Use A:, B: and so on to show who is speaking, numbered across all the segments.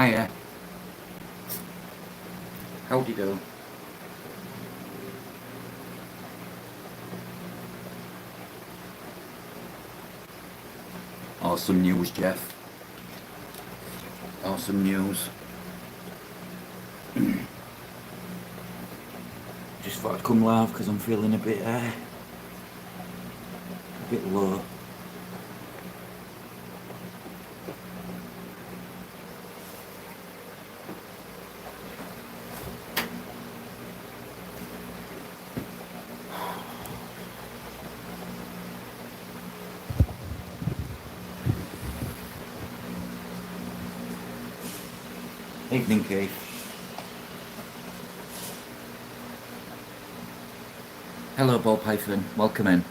A: Hiya. Howdy do. Awesome news, Jeff. Awesome news. Just thought I'd come live because I'm feeling a bit low. Evening, Keith. Hello, Ball Python. Welcome in.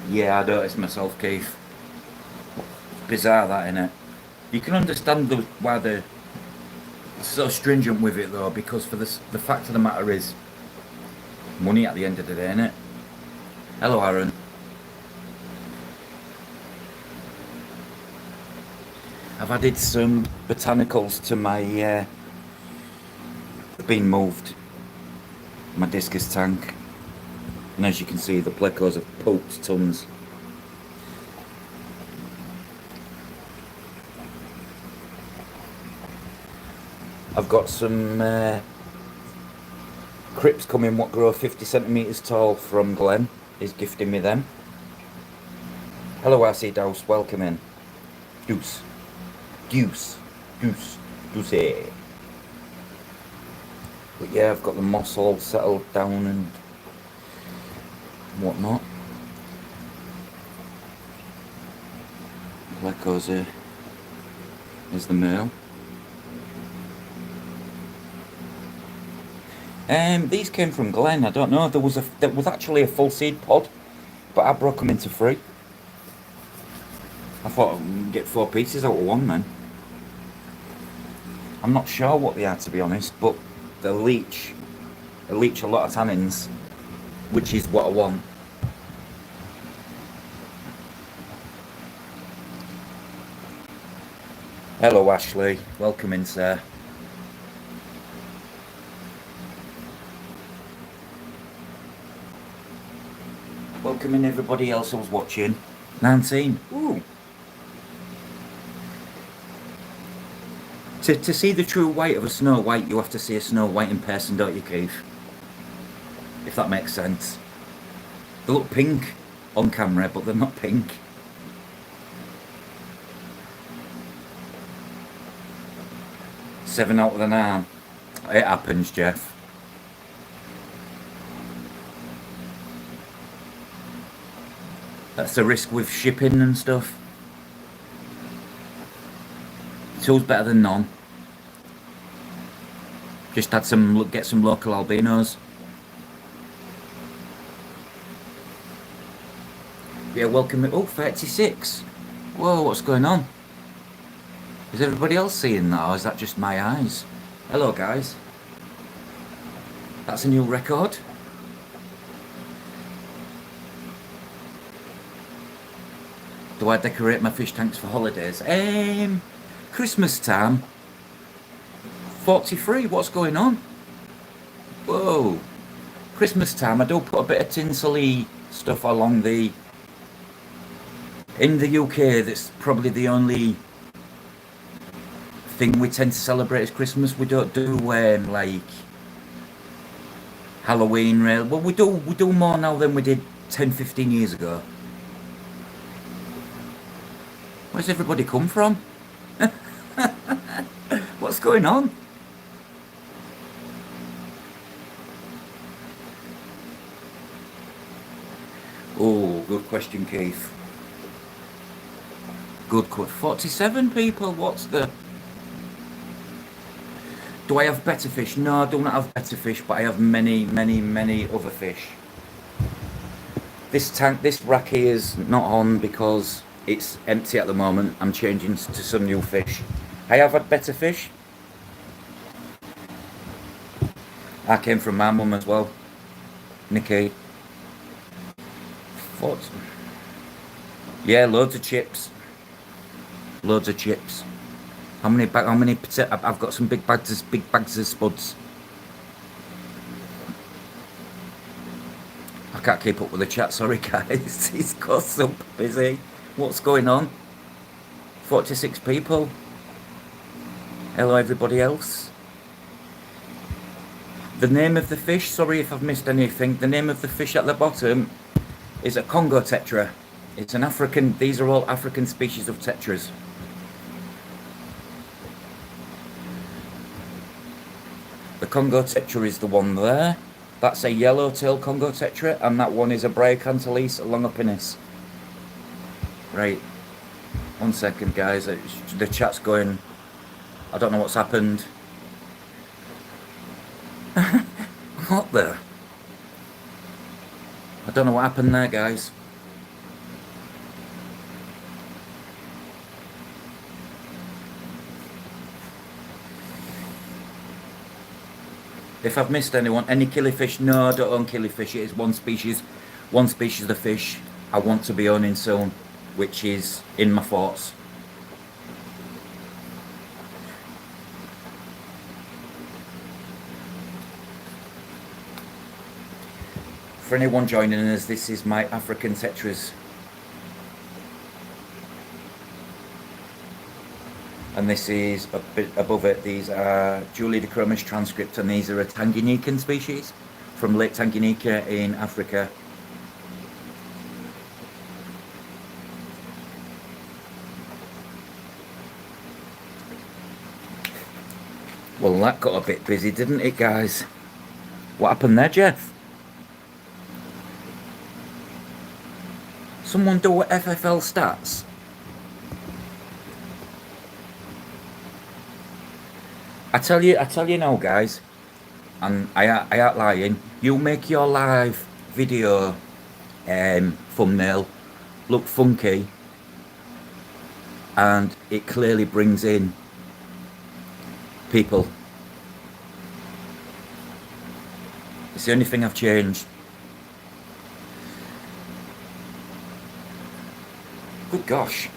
A: Yeah, I noticed myself, Keith. Bizarre, that, innit? You can understand why they're so stringent with it, though, because for the fact of the matter is, money at the end of the day, innit? Hello, Aaron. I've added some botanicals to my, been moved, my discus tank. And as you can see, the plecos have pooped tons. I've got some crips coming what grow 50 centimetres tall from Glenn. He's gifting me them. Hello, RC Douse, welcome in. Deuce. But yeah, I've got the moss all settled down and whatnot. Plecos here. There's the male. These came from Glenn. I don't know. There was actually a full seed pod, but I broke them into 3. I thought I'd get 4 pieces out of one, man. I'm not sure what they are, to be honest, but they leach a lot of tannins, which is what I want. Hello, Ashley. Welcome in, sir. Welcoming everybody else who's watching. 19. Ooh. To see the true white of a Snow White, you have to see a Snow White in person, don't you, Keith? If that makes sense. They look pink on camera, but they're not pink. Seven out of the 9. It happens, Jeff. That's the risk with shipping and stuff. Two's better than none. Just had get some local albinos. Yeah, welcome. Oh, 36. Whoa, what's going on? Is everybody else seeing that, or is that just my eyes? Hello, guys. That's a new record. Do I decorate my fish tanks for holidays? Christmas time. 43, what's going on? Whoa. Christmas time, I do put a bit of tinsel-y stuff along the... In the UK, that's probably the only thing we tend to celebrate as Christmas. We don't do, like, Halloween, really. Well, we do more now than we did 10, 15 years ago. Where's everybody come from? What's going on? Oh, good question, Keith. Good question. 47 people, what's the... Do I have better fish? No, I do not have better fish, but I have many, many, many other fish. This rack here is not on because it's empty at the moment. I'm changing to some new fish. I have had better fish. I came from my mum as well, Nikki. What? Yeah, loads of chips. Loads of chips. How many? How many? I've got some big bags of spuds. I can't keep up with the chat. Sorry, guys. It's got so busy. What's going on? 46 people. Hello, everybody else. The name of the fish. Sorry if I've missed anything. The name of the fish at the bottom is a Congo tetra. It's an African. These are all African species of tetras. The Congo tetra is the one there. That's a yellowtail Congo tetra, and that one is a Bryocanthales longipinis. Right. 1 second, guys. The chat's going. I don't know what's happened. What the? I don't know what happened there, guys. If I've missed anyone, any killifish? No, I don't own killifish. It is one species of the fish I want to be owning soon, which is in my thoughts. For anyone joining us, this is my African tetras. And this is a bit above it. These are Julie de Chromis transcript, and these are a Tanganyikan species from Lake Tanganyika in Africa. Well, that got a bit busy, didn't it, guys? What happened there, Jeff? Someone do FFL stats. I tell you now, guys, and I ain't lying. You make your live video thumbnail look funky, and it clearly brings in people. It's the only thing I've changed. Good gosh.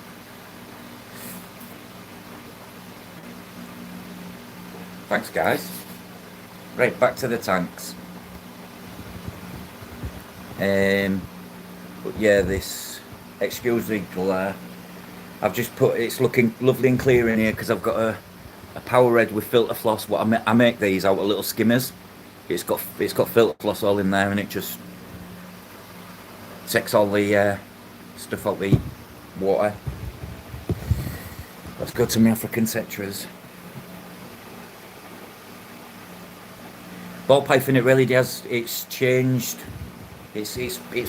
A: Thanks, guys. Right, back to the tanks. But yeah, this, excuse the glare. I've just put, it's looking lovely and clear in here because I've got a power red with filter floss. What I make these out of little skimmers. It's got filter floss all in there, and it just takes all the stuff out the water. Let's go to my African tetras. Ball python, it really does. It's changed. It's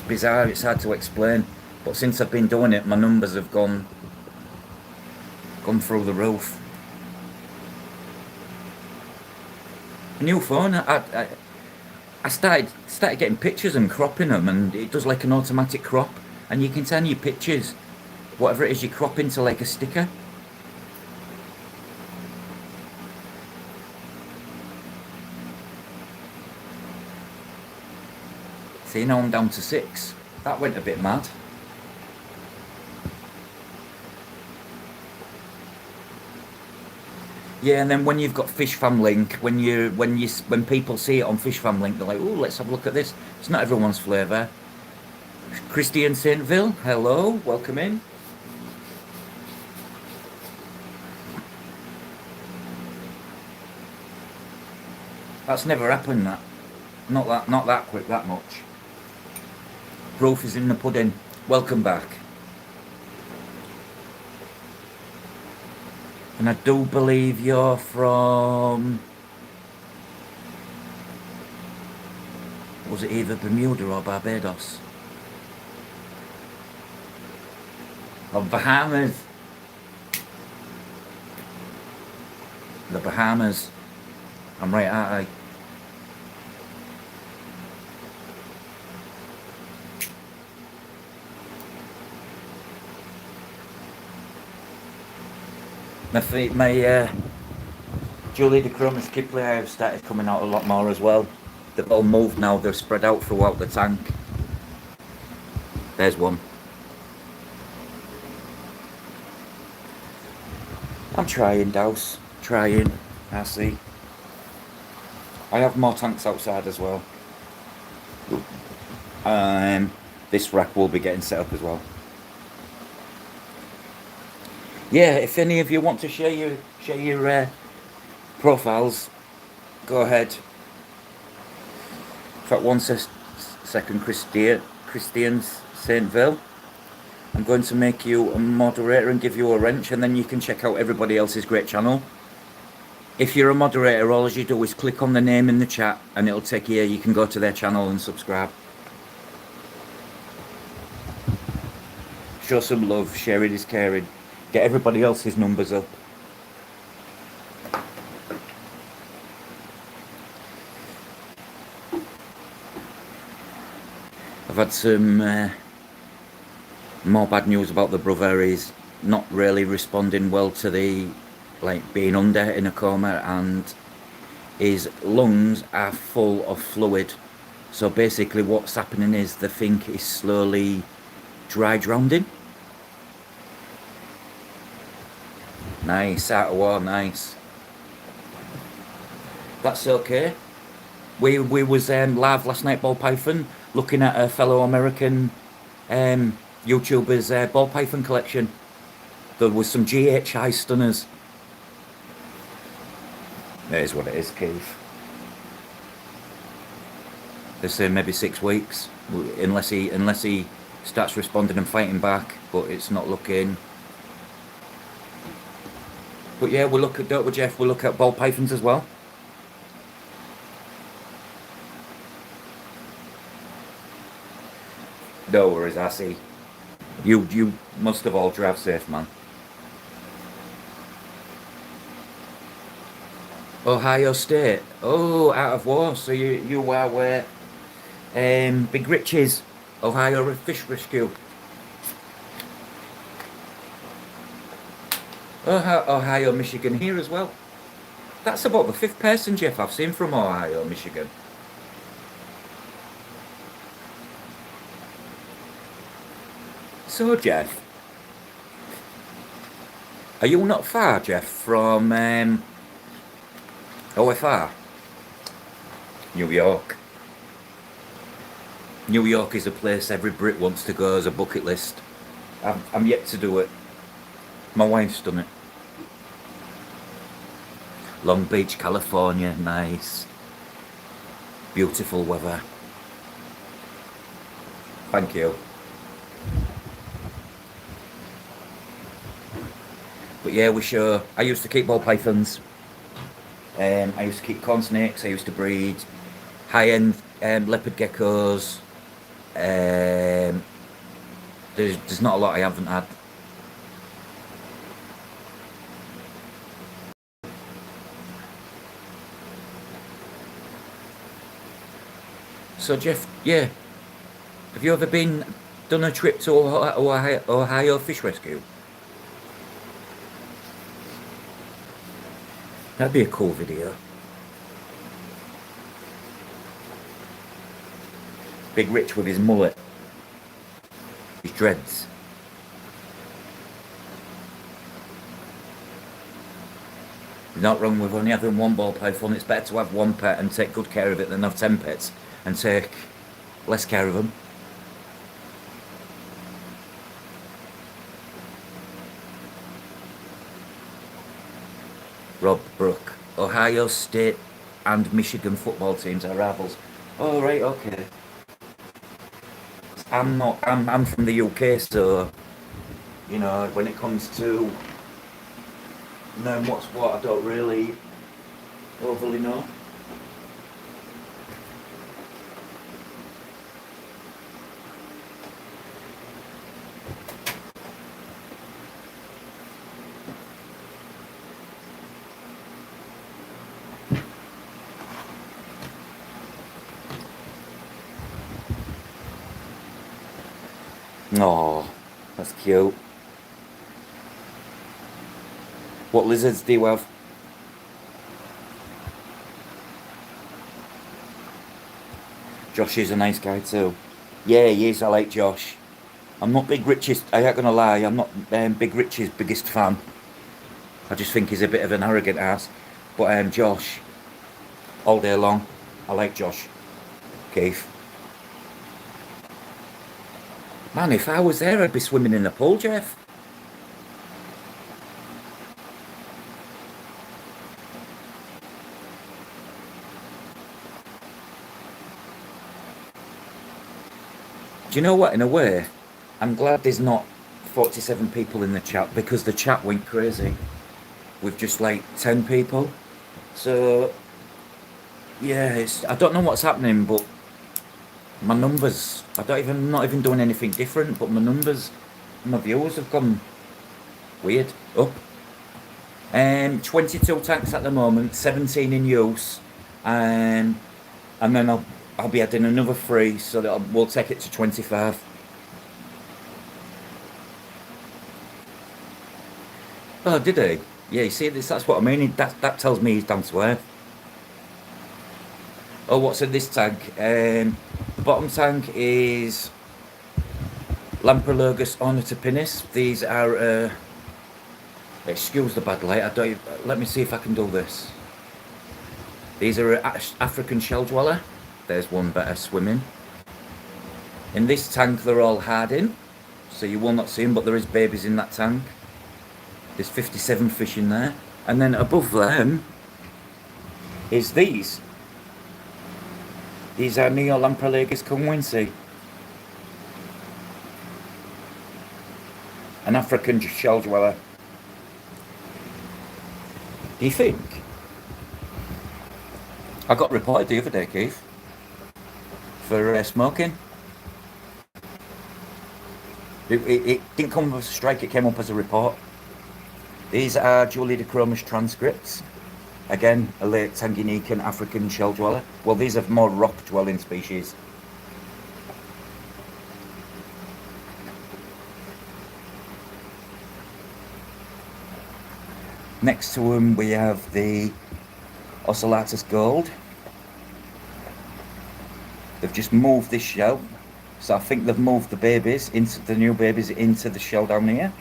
A: bizarre. It's hard to explain. But since I've been doing it, my numbers have gone through the roof. A new phone. I started getting pictures and cropping them, and it does like an automatic crop, and you can turn your pictures, whatever it is you crop, into like a sticker. See, now I'm down to 6. That went a bit mad. Yeah, and then when you've got Fish Fam Link, when people see it on Fish Fam Link, they're like, "Oh, let's have a look at this." It's not everyone's flavour. Christian Saintville, hello, welcome in. That's never happened. That, not that quick, that much. Proof is in the pudding. Welcome back. And I do believe you're from, was it either Bermuda or Barbados? Or Bahamas. The Bahamas. I'm right, aren't I? My Julie de Chromis Kipling have started coming out a lot more as well. They've all moved now, they're spread out throughout the tank. There's one. I'm trying, Douse. Trying. I see. I have more tanks outside as well. This rack will be getting set up as well. Yeah, if any of you want to share your profiles, go ahead. In fact, second, Christian Saintville. I'm going to make you a moderator and give you a wrench, and then you can check out everybody else's great channel. If you're a moderator, all you do is click on the name in the chat, and it'll take you. You can go to their channel and subscribe. Show some love. Sharing is caring. Get everybody else's numbers up. I've had some more bad news about the brother. He's not really responding well to the being under in a coma, and his lungs are full of fluid. So basically what's happening is the thing is slowly dry drowning. Nice, out of war, nice. That's okay. We was live last night, Ball Python, looking at a fellow American YouTuber's ball python collection. There was some GHI stunners. That is what it is, Keith. They say maybe 6 weeks, unless he starts responding and fighting back, but it's not looking. But yeah, we'll look at, don't we, Jeff? We'll look at ball pythons as well. No worries, I see. You must have all drive safe, man. Ohio State. Oh, out of war. So you are where Big Rich's Ohio Fish Rescue. Ohio, Michigan here as well. That's about the 5th person, Jeff, I've seen from Ohio, Michigan. So, Jeff, are you not far, Jeff, from OFR? New York. New York is a place every Brit wants to go as a bucket list. I'm yet to do it. My wife's done it. Long Beach, California, nice. Beautiful weather. Thank you. But yeah, I used to keep ball pythons. I used to keep corn snakes. I used to breed high-end leopard geckos. There's not a lot I haven't had. So Jeff, yeah, have you ever done a trip to Ohio Fish Rescue? That'd be a cool video. Big Rich with his mullet, his dreads. Not wrong with only having one ball python. It's better to have one pet and take good care of it than have 10 pets and take less care of them. Rob Brook. Ohio State and Michigan football teams are rivals. Oh right, okay. I'm from the UK, so you know when it comes to knowing what's what, I don't really overly know. Oh, that's cute. What lizards do you have? Josh is a nice guy too. Yeah, he is. I like Josh. I'm not Big Rich's. I ain't gonna lie. I'm not Big Rich's biggest fan. I just think he's a bit of an arrogant ass. But Josh, all day long, I like Josh. Keith. Man, if I was there, I'd be swimming in the pool, Jeff. Do you know what? In a way, I'm glad there's not 47 people in the chat because the chat went crazy with just like 10 people. So, yeah, I don't know what's happening, but my numbers, I'm not even doing anything different, but my numbers, my viewers have gone weird up. 22 tanks at the moment, 17 in use, and then I'll be adding another 3, so that we'll take it to 25. Oh, did he? Yeah, you see this? That's what I mean. That tells me he's down to earth. Oh, what's in this tank? The bottom tank is Lamprologus ornitopinnis. These are, excuse the bad light. Let me see if I can do this. These are African shell dweller. There's one better swimming. In this tank, they're all hard in, so you will not see them, but there is babies in that tank. There's 57 fish in there. And then above them is these. These are Neolamprologus cumwinsi. An African shell dweller. Do you think? I got reported the other day, Keith, for smoking. It didn't come as a strike, it came up as a report. These are Julidochromis transcripts. Again, a late Tanganyika African shell dweller. Well, these are more rock dwelling species. Next to them we have the Ocellatus gold. They've just moved this shell, so I think they've moved the new babies into the shell down here.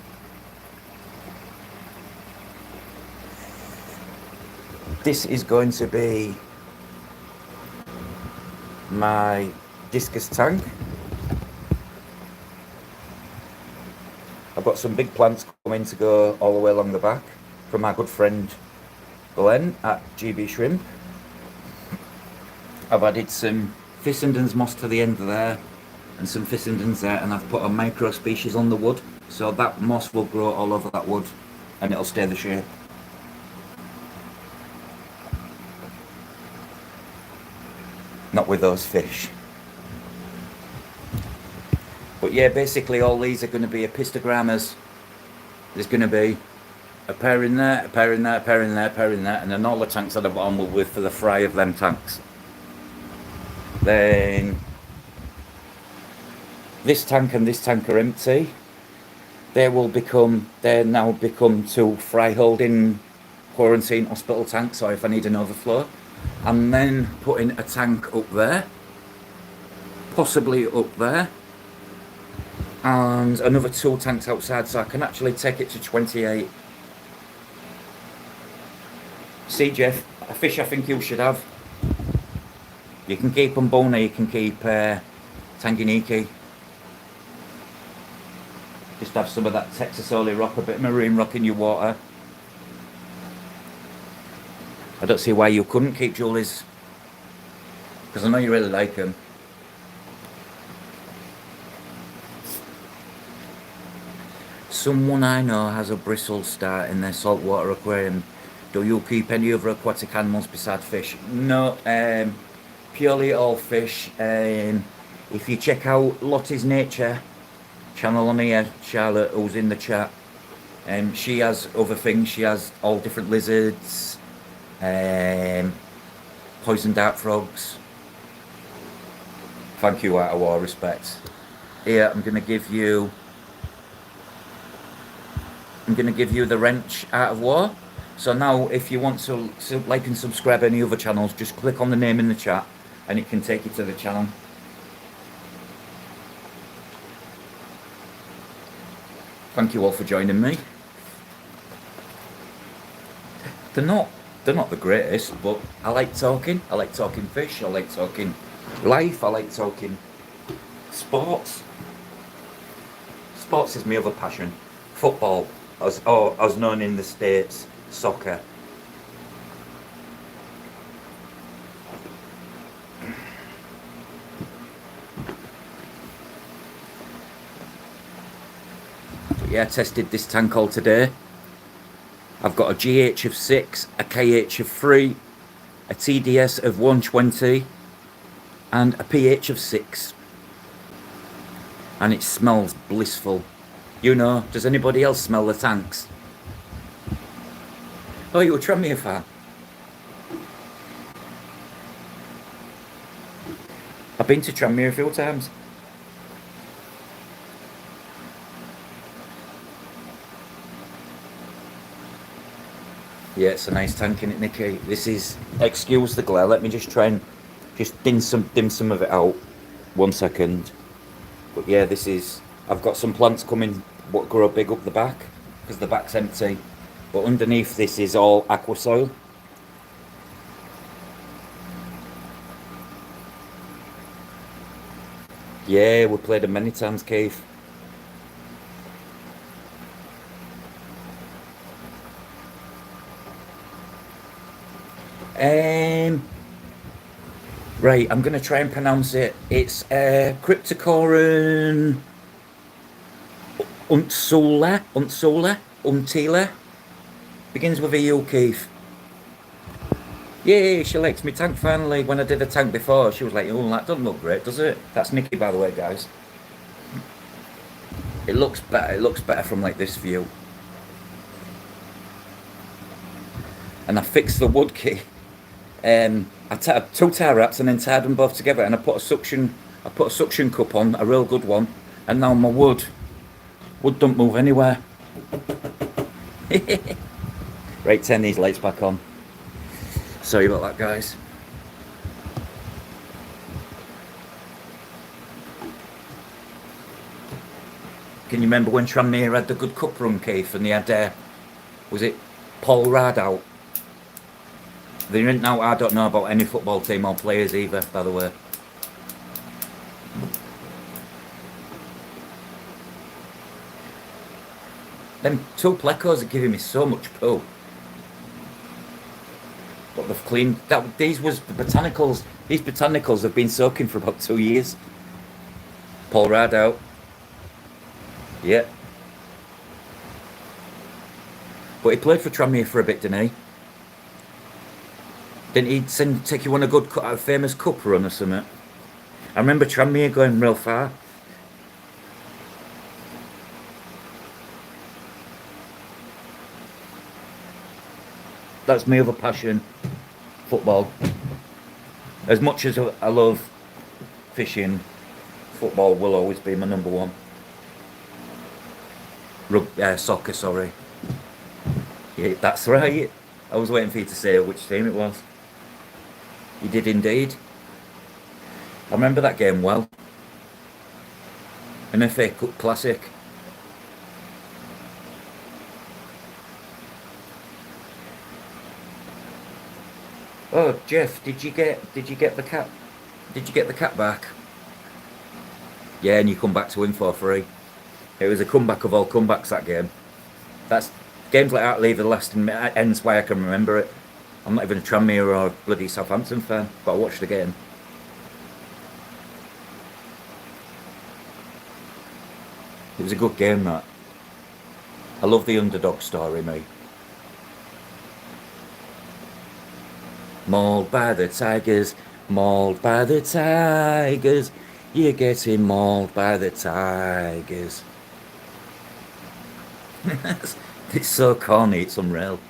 A: This is going to be my discus tank. I've got some big plants coming to go all the way along the back from my good friend Glenn at GB Shrimp. I've added some Fissendens moss to the end of there and some Fissendens there, and I've put a micro species on the wood, so that moss will grow all over that wood and it'll stay the shape. Not with those fish. But yeah, basically all these are going to be epistogrammas. There's going to be a pair in there, a pair in there, a pair in there, a pair in there, and then all the tanks at the bottom will be for the fry of them tanks. Then this tank and this tank are empty. They're now become 2 fry holding quarantine hospital tanks, or if I need an overflow. And then putting a tank up there, possibly up there, and another 2 tanks outside, so I can actually take it to 28. See, Jeff, a fish I think you should have. You can keep Umbona, you can keep Tanganyika. Just have some of that Texas-Oli rock, a bit of marine rock in your water. I don't see why you couldn't keep Julie's, because I know you really like them. Someone I know has a bristle star in their saltwater aquarium. Do you keep any other aquatic animals besides fish? No, purely all fish. If you check out Lottie's Nature channel on here, Charlotte, who's in the chat, she has other things. She has all different lizards, poison dart frogs. Thank you, out of all respect. Here, I'm going to give you I'm going to give you the wrench Art of War. So now if you want to like and subscribe any other channels, just click on the name in the chat and it can take you to the channel. Thank you all for joining me. They're not the greatest, but I like talking. I like talking fish. I like talking life. I like talking sports. Sports is my other passion. Football, as known in the States, soccer. But yeah, I tested this tank all today. I've got a GH of 6, a KH of 3, a TDS of 120, and a pH of 6. And it smells blissful. You know, does anybody else smell the tanks? Oh, you're a Tranmere fan? I've been to Tranmere a few times. Yeah, it's a nice tank, isn't it, Nicky? This is, excuse the glare, let me just try and just dim some of it out. 1 second. But yeah, this is, I've got some plants coming what grow big up the back because the back's empty. But underneath this is all aqua soil. Yeah, we played them many times, Keith. Right, I'm going to try and pronounce it. It's Cryptocoron Untila. Begins with a U, Keith. Yay, she likes me tank finally. When I did a tank before, she was like, oh, that doesn't look great, does it? That's Nikki, by the way, guys. It looks better. It looks better from like this view. And I fixed the wood key. I tied 2 tie wraps and then tied them both together, and I put a suction cup on, a real good one, and now my wood don't move anywhere. Right, turn these lights back on. Sorry about that, guys. Can you remember when Tranmere had the good cup run, Keith, and they had, was it Paul Rad out? They didn't know. I don't know about any football team or players either, by the way. Them 2 plecos are giving me so much poo. But they've cleaned that. These was the botanicals. These botanicals have been soaking for about 2 years. Paul Rad out. Yeah. But he played for Tranmere for a bit, didn't he? Didn't he take you on a famous cup run or something? I remember Tranmere going real far. That's my other passion, football. As much as I love fishing, football will always be my number one. Soccer, sorry. Yeah, that's right. I was waiting for you to say which team it was. You did indeed. I remember that game well. An FA Cup classic. Oh, Jeff, did you get the cat? Did you get the cat back? Yeah, and you come back to win for free. It was a comeback of all comebacks, that game. That's games like that leave the lasting ends why I can remember it. I'm not even a Tranmere or a bloody Southampton fan, but I watched the game. It was a good game, that. I love the underdog story, mate. Mauled by the Tigers, mauled by the Tigers. You're getting mauled by the Tigers. It's so corny, it's unreal.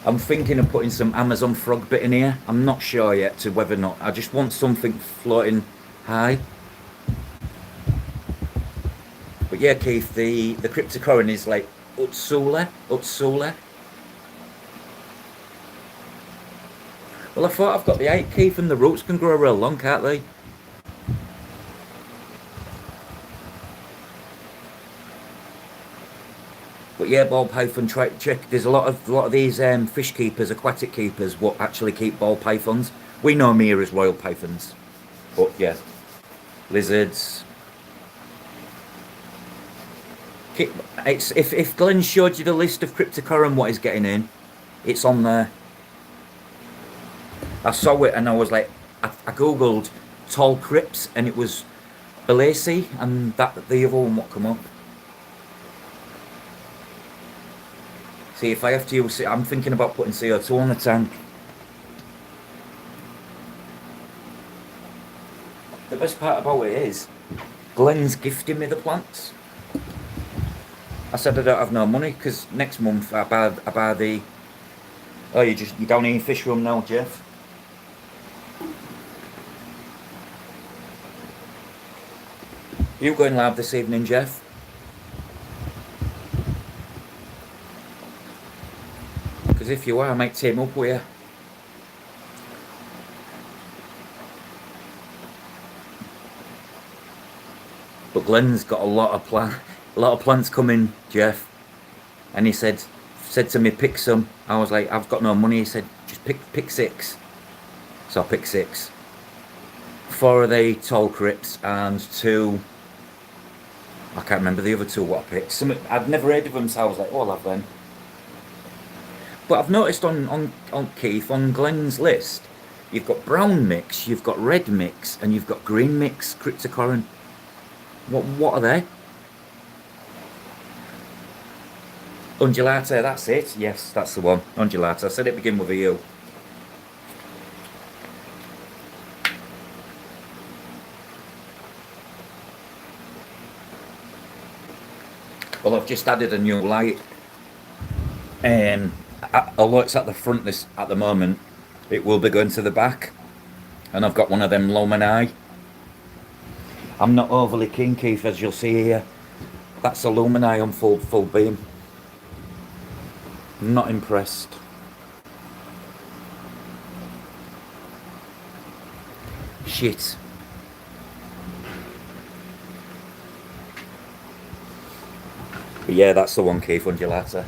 A: I'm thinking of putting some Amazon frog bit in here. I'm not sure yet to whether or not. I just want something floating high. But yeah, Keith, the cryptocurrency is like Utsula, Utsula. Well, I thought I've got the 8, Keith, and the roots can grow real long, can't they? But yeah, ball python. Try check. There's a lot of these fish keepers, aquatic keepers, what actually keep ball pythons. We know them here as royal pythons, but yeah, lizards. It's if Glenn showed you the list of cryptocurrency what he's getting in, it's on there. I saw it and I was like, I googled tall crypts and it was Belacy and that the other one what come up. See, if I have to use it, I'm thinking about putting CO2 on the tank. The best part about it is, Glenn's gifting me the plants. I said I don't have no money because next month I buy the. Oh, you don't eat fish room now, Jeff. You going live this evening, Jeff? Because if you are, I might team up with you. But Glenn's got a lot of plants coming, Jeff. And he said to me, pick some. I was like, I've got no money. He said, just pick 6. So I picked 6. 4 of the tall crypts and 2. I can't remember the other 2 what I picked. I'd never heard of them, so I was like, oh, I'll have them. But I've noticed on Keith, on Glenn's list, you've got brown mix, you've got red mix, and you've got green mix cryptocurrency. What are they? Undulata, that's it. Yes, that's the one. Undulata. I said it begin with a U. Well, I've just added a new light. Although it's at the front at the moment, it will be going to the back. And I've got one of them Lumini. I'm not overly keen, Keith, as you'll see here. That's a Lumini on full beam. I'm not impressed. Shit. But yeah, that's the one, Keith, Undulata.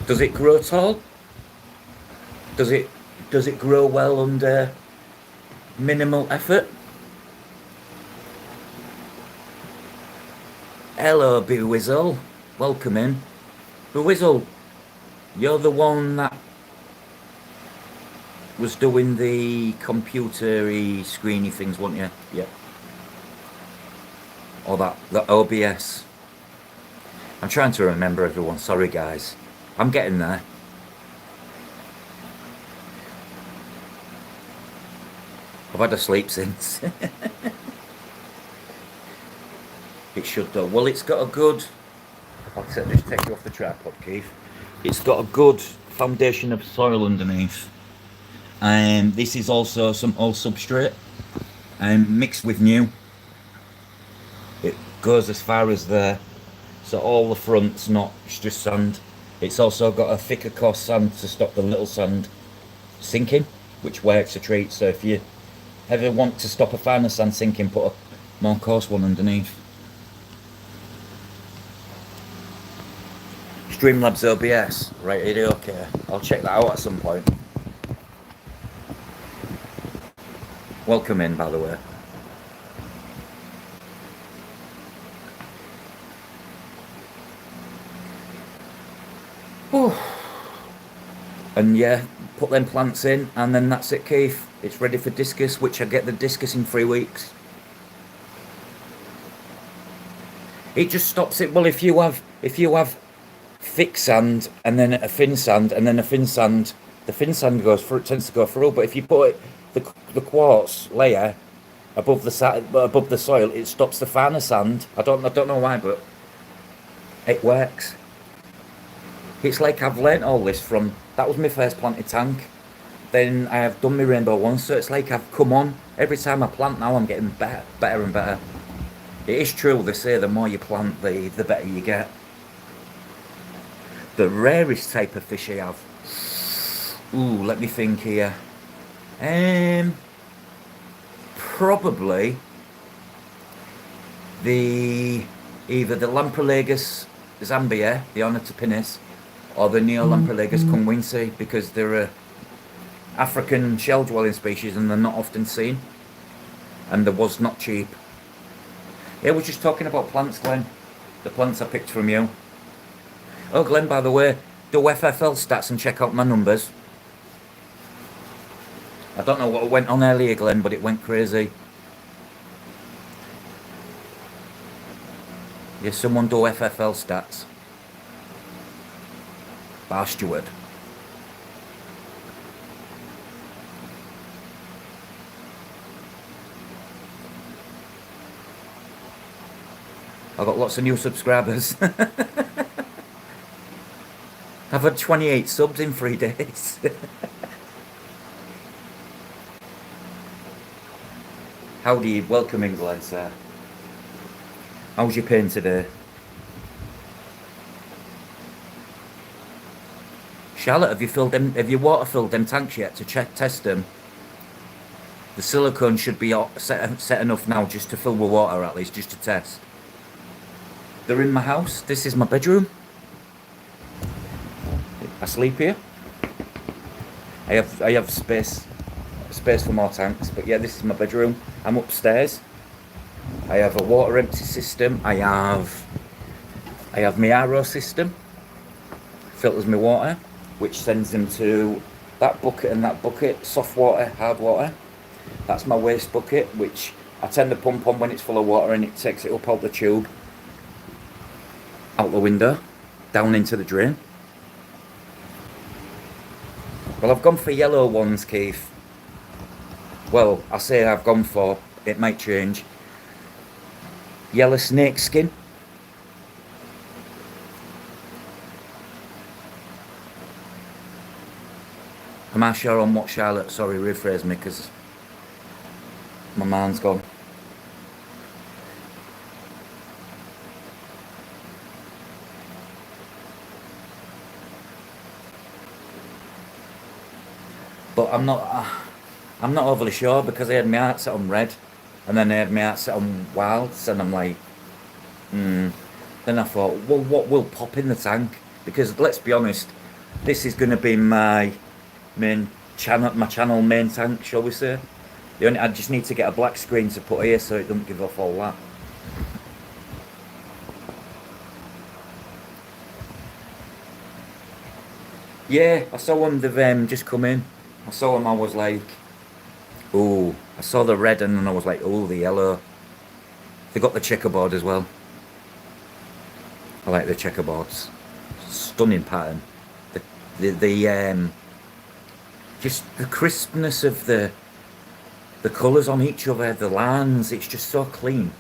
A: Does it grow tall? Does it grow well under minimal effort? Hello, Bewizzle. Welcome in. Bewizzle, you're the one that was doing the computery screeny things, weren't you? Yeah. Or the OBS. I'm trying to remember everyone. Sorry, guys. I'm getting there. I've had a sleep since. It should though. Well, it's got a good. Like I said, just take you off the tripod, Keith. It's got a good foundation of soil underneath. And this is also some old substrate mixed with new. It goes as far as there. So all the front's not just sand. It's also got a thicker coarse sand to stop the little sand sinking, which works a treat. So if you ever want to stop a finer sand sinking, put a more coarse one underneath. Streamlabs OBS, right, okay. I'll check that out at some point. Welcome in, by the way. Whew. And yeah, put them plants in, and then that's it, Keith. It's ready for discus, which I get the discus in 3 weeks. It just stops it. Well, if you have thick sand and then a thin sand and then a thin sand, the thin sand tends to go through. But if you put the quartz layer above the soil, it stops the finer sand. I don't know why, but it works. It's like I've learnt all this from, that was my first planted tank. Then I have done my rainbow once, so it's like I've come on. Every time I plant now, I'm getting better and better. It is true, they say the more you plant, the better you get. The rarest type of fish I have. Ooh, let me think here. Probably either the Lamprolagus zambia, the Ornitopinnis, or the Neolamprolagus congwinsi, because they're a African shell-dwelling species and they're not often seen, and there was not cheap. Yeah, we're just talking about plants, Glenn. The plants I picked from you. Oh, Glenn, by the way, do FFL stats and check out my numbers. I don't know what went on earlier, Glenn, but it went crazy. Yeah, someone do FFL stats. Bar Stewart. I've got lots of new subscribers. I've had 28 subs in 3 days. Howdy, welcome England, sir. How's your pain today? Charlotte, have you water filled them tanks yet to test them? The silicone should be set enough now just to fill with water, at least, just to test. They're in my house. This is my bedroom. I sleep here. I have space for more tanks, but yeah, this is my bedroom. I'm upstairs. I have a water empty system. I have my RO system. Filters my water, which sends them to that bucket and that bucket. Soft water, hard water. That's my waste bucket, which I tend to pump on when it's full of water, and it takes it up out the tube, out the window, down into the drain. Well, I've gone for yellow ones, Keith. Well, I say I've gone for, it might change. Yellow snake skin. Am I sure on what, Charlotte? Sorry, rephrase me, because my mind's gone. But I'm not overly sure, because I had my heart set on red, and then I had my heart set on wilds, and I'm like, Then I thought, well, what will pop in the tank? Because let's be honest, this is going to be my channel main tank, shall we say? I just need to get a black screen to put here so it doesn't give off all that. Yeah, I saw them, they've just come in. I saw them, I was like, ooh, I saw the red and then I was like, ooh, the yellow. They got the checkerboard as well. I like the checkerboards. Stunning pattern. Just the crispness of the colours on each other, the lines, it's just so clean.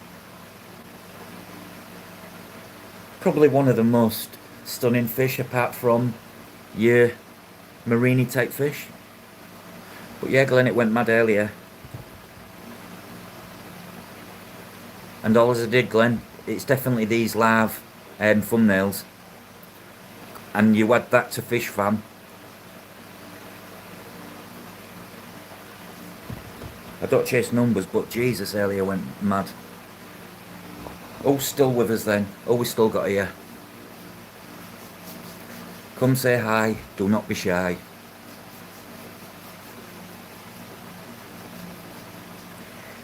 A: Probably one of the most stunning fish apart from your marini type fish. But yeah, Glenn, it went mad earlier. And all as I did, Glenn, it's definitely these live thumbnails. And you add that to Fish Fam. I don't chase numbers, but Jesus, earlier went mad. Oh, still with us then. Oh, we still got here. Come say hi, do not be shy.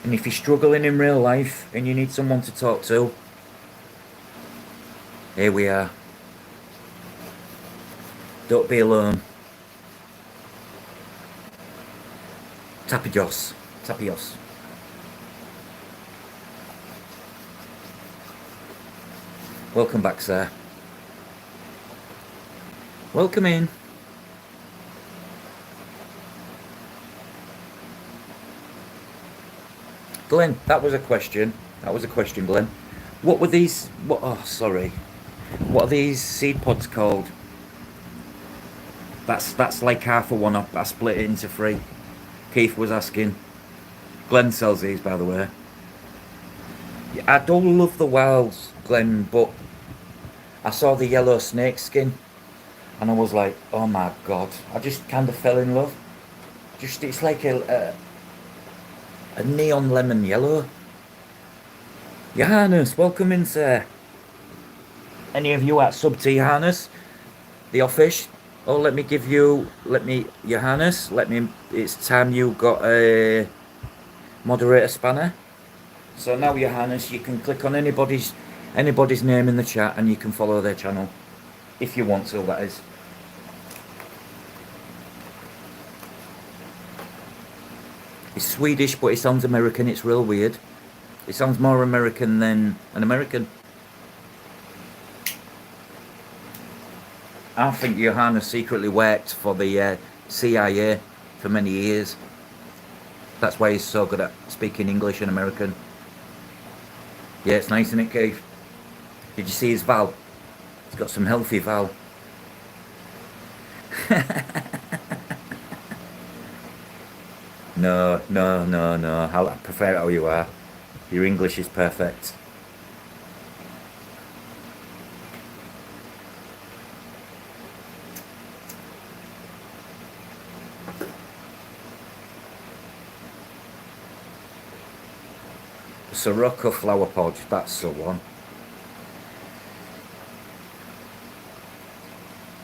A: And if you're struggling in real life and you need someone to talk to, here we are. Don't be alone. Tapios. Tapios. Welcome back, sir. Welcome in. Glenn, that was a question. That was a question, Glenn. What were these? What? Oh, sorry. What are these seed pods called? That's like half a one up. I split it into 3. Keith was asking. Glenn sells these, by the way. I do love the wilds, Glenn, but I saw the yellow snake skin and I was like, oh my god. I just kind of fell in love. Just, it's like a neon lemon yellow. Johannes, welcome in, sir. Any of you at sub to Johannes, the office? Oh, Johannes, it's time you got a moderator spanner. So now, Johannes, you can click on anybody's name in the chat and you can follow their channel. If you want to, that is. It's Swedish, but it sounds American. It's real weird. It sounds more American than an American. I think Johannes secretly worked for the CIA for many years. That's why he's so good at speaking English and American. Yeah, it's nice, isn't it, Keith? Did you see his Val? He's got some healthy Val. No. I prefer it how you are. Your English is perfect. Sirocco flower pod, that's the one.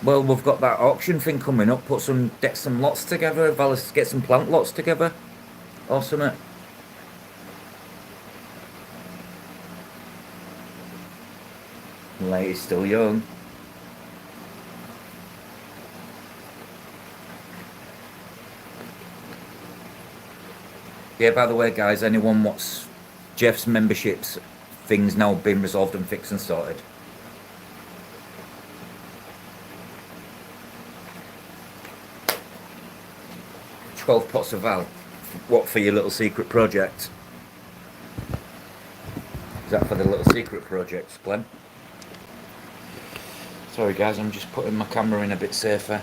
A: Well, we've got that auction thing coming up. Get some lots together. Valis, get some plant lots together. Awesome, it. Light is still young. Yeah, by the way, guys, anyone wants Jeff's memberships things now been resolved and fixed and sorted. $12 pots of Val. What, for your little secret project? Is that for the little secret project, Glenn? Sorry guys, I'm just putting my camera in a bit safer.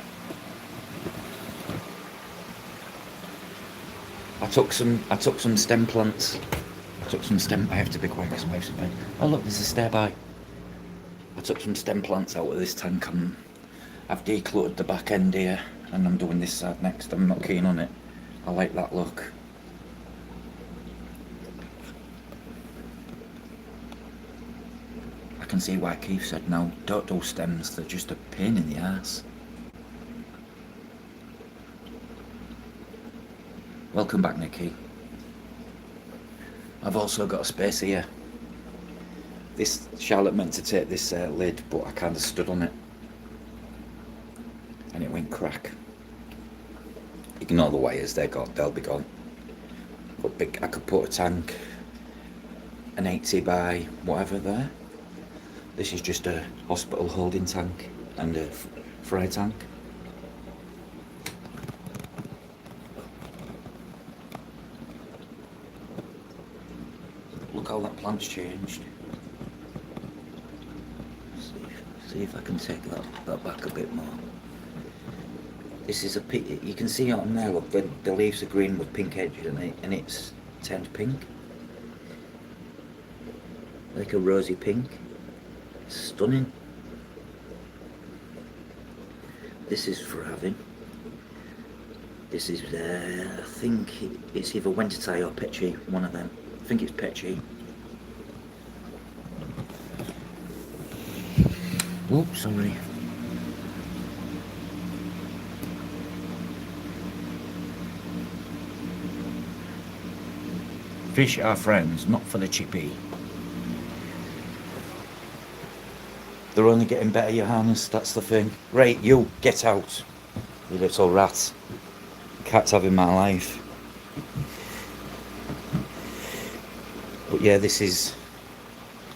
A: I took some stem plants. I have to be quiet because my wife's in bed. Oh look, there's a stair by. I took some stem plants out of this tank and I've decluttered the back end here and I'm doing this side next. I'm not keen on it. I like that look. I can see why Keith said no, don't do stems, they're just a pain in the ass. Welcome back, Nikki. I've also got a space here. This Charlotte meant to take this lid, but I kind of stood on it and it went crack. Ignore the wires, they'll be gone. But I could put a tank, an 80 by whatever there. This is just a hospital holding tank and a fry tank. Look how that plant's changed. See if I can take that back a bit more. This is you can see on there, look, the leaves are green with pink edges and it's turned pink. Like a rosy pink. It's stunning. This is for having. This is, I think it's either Wintertide or Petchy, one of them. I think it's Petchy. Oops, sorry. Fish are friends, not for the chippy. They're only getting better, Johannes, that's the thing. Right, you, get out. You little rat. Cat's having my life. But yeah, this is,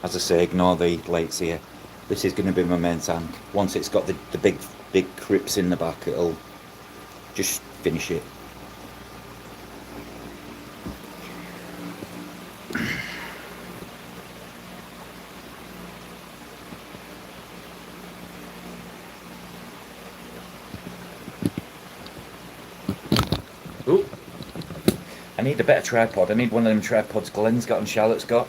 A: as I say, ignore the lights here. This is going to be my main tank. Once it's got the big crypts in the back, it'll just finish it. Ooh. I need a better tripod. I need one of them tripods Glenn's got and Charlotte's got.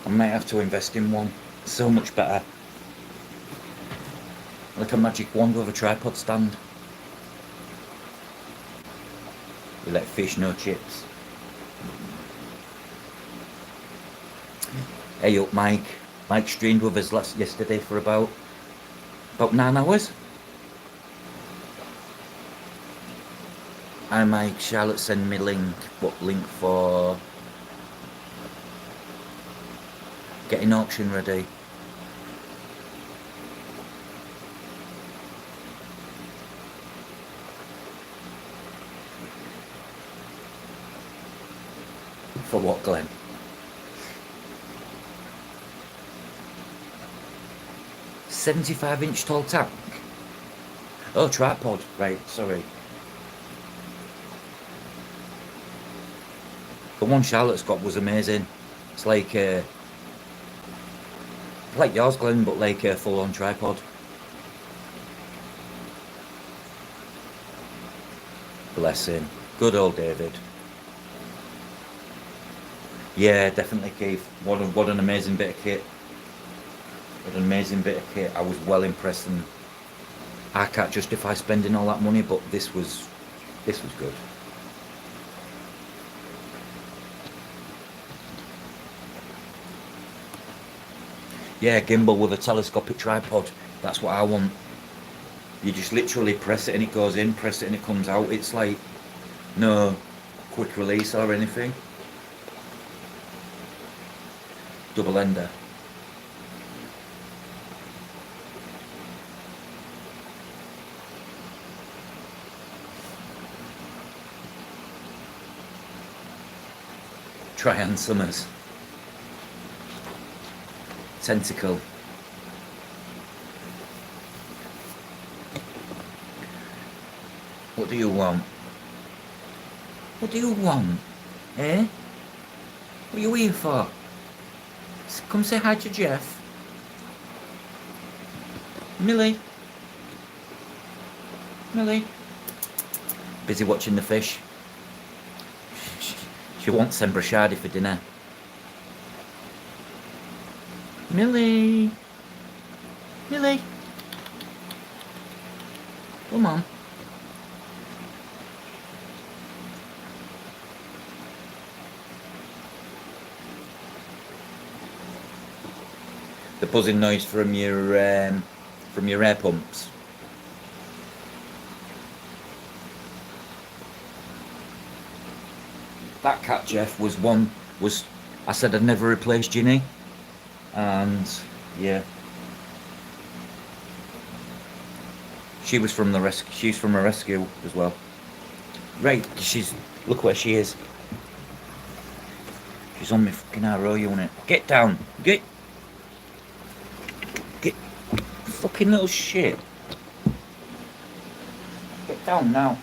A: I might have to invest in one. So much better. Like a magic wand with a tripod stand. We let fish, no chips. Hey up, Mike. Mike streamed with us yesterday for about 9 hours. Hi Mike, Charlotte send me link. What link for? Getting auction ready. For what, Glenn? $75-inch tall tank? Oh, tripod. Right, sorry. The one Charlotte's got was amazing. It's like yours, Glenn, but like a full-on tripod. Bless him. Good old David. Yeah, definitely, Keith. What an amazing bit of kit. What an amazing bit of kit. I was well impressed, and I can't justify spending all that money, but this was good. Yeah, gimbal with a telescopic tripod. That's what I want. You just literally press it and it goes in, press it and it comes out. It's like no quick release or anything. Double ender. Tryon Summers. Tentacle. What do you want? What do you want? Eh? What are you here for? Come say hi to Jeff. Millie. Millie. Busy watching the fish. She wants some brashadi for dinner. Millie. Millie. Come on. The buzzing noise from your air pumps. That cat, Jeff, was I said I'd never replace Ginny, and yeah, she's from a rescue as well. Right, look where she is. She's on my fucking RO unit. Get down, get fucking little shit. Get down now.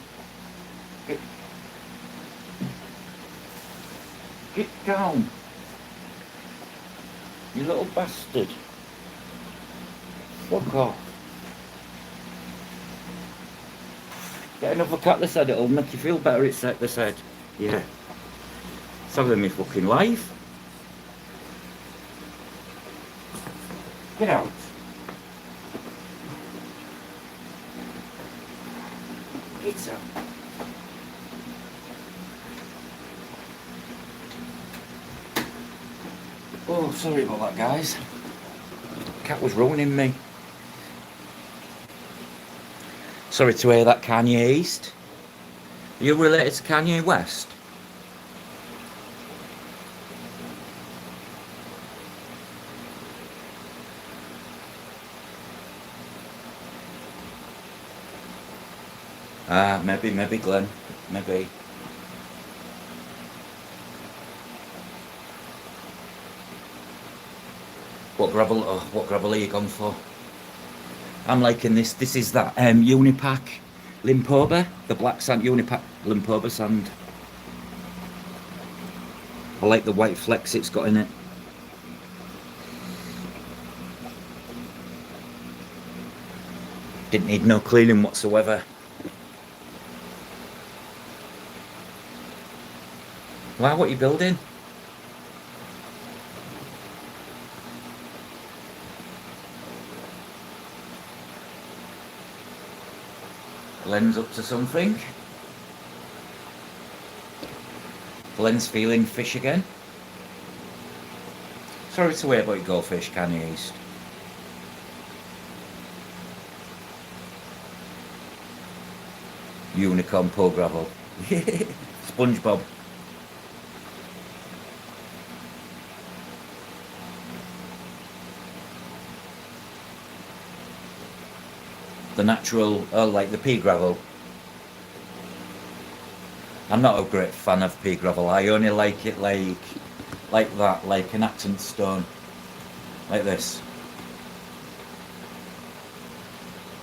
A: Get down. You little bastard. Fuck off. Get another cat this side, it'll make you feel better, it's like this side. Yeah. It's having me fucking life. Get out. Get out. Oh, sorry about that, guys. Cat was ruining me. Sorry to hear that, Kanye East. Are you related to Kanye West? Maybe Glenn. Maybe. What gravel are you gone for? I'm liking this. This is that Unipack Limpoba, the black sand Unipack Limpoba sand. I like the white flecks it's got in it. Didn't need no cleaning whatsoever. Wow, what are you building? Glenn's up to something. Glenn's feeling fish again. Sorry to wait, but you go fish, can you, East? Unicorn pull gravel. SpongeBob. The natural, like the pea gravel. I'm not a great fan of pea gravel. I only like it like that, like an accent stone, like this.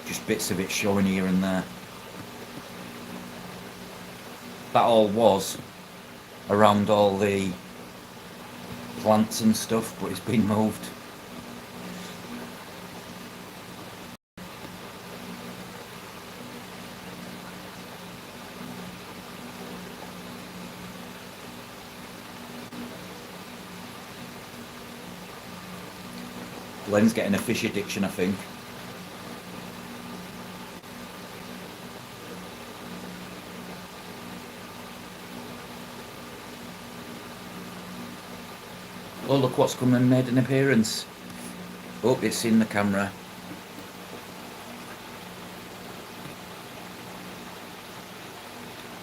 A: Just bits of it showing here and there. That all was around all the plants and stuff, but it's been moved. Glenn's getting a fish addiction, I think. Oh, look what's come and made an appearance. Oh, it's in the camera.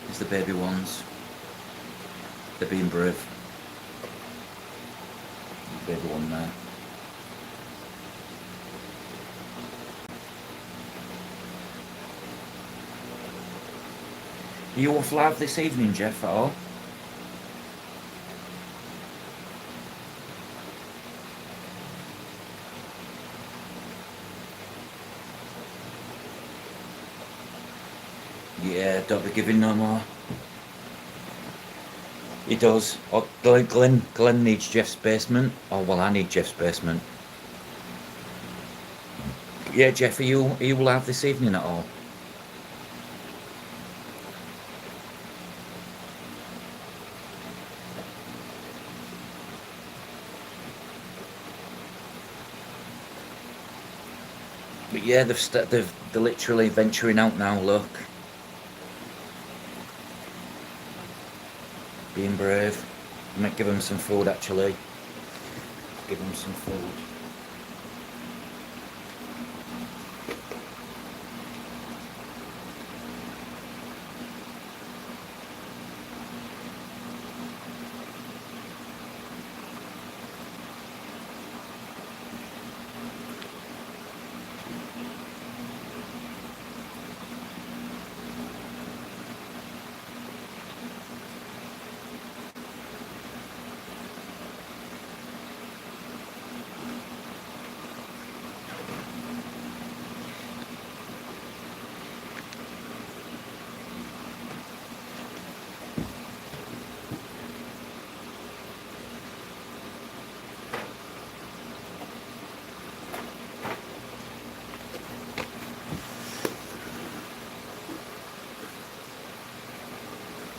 A: It's the baby ones. They're being brave. The baby one there. Are you off live this evening, Jeff, at all? Yeah, don't be giving no more. He does. Oh, Glenn needs Jeff's basement. Oh, well, I need Jeff's basement. Yeah, Jeff, are you live this evening at all? But yeah, they're literally venturing out now. Look, being brave. I might give them some food actually. Give them some food.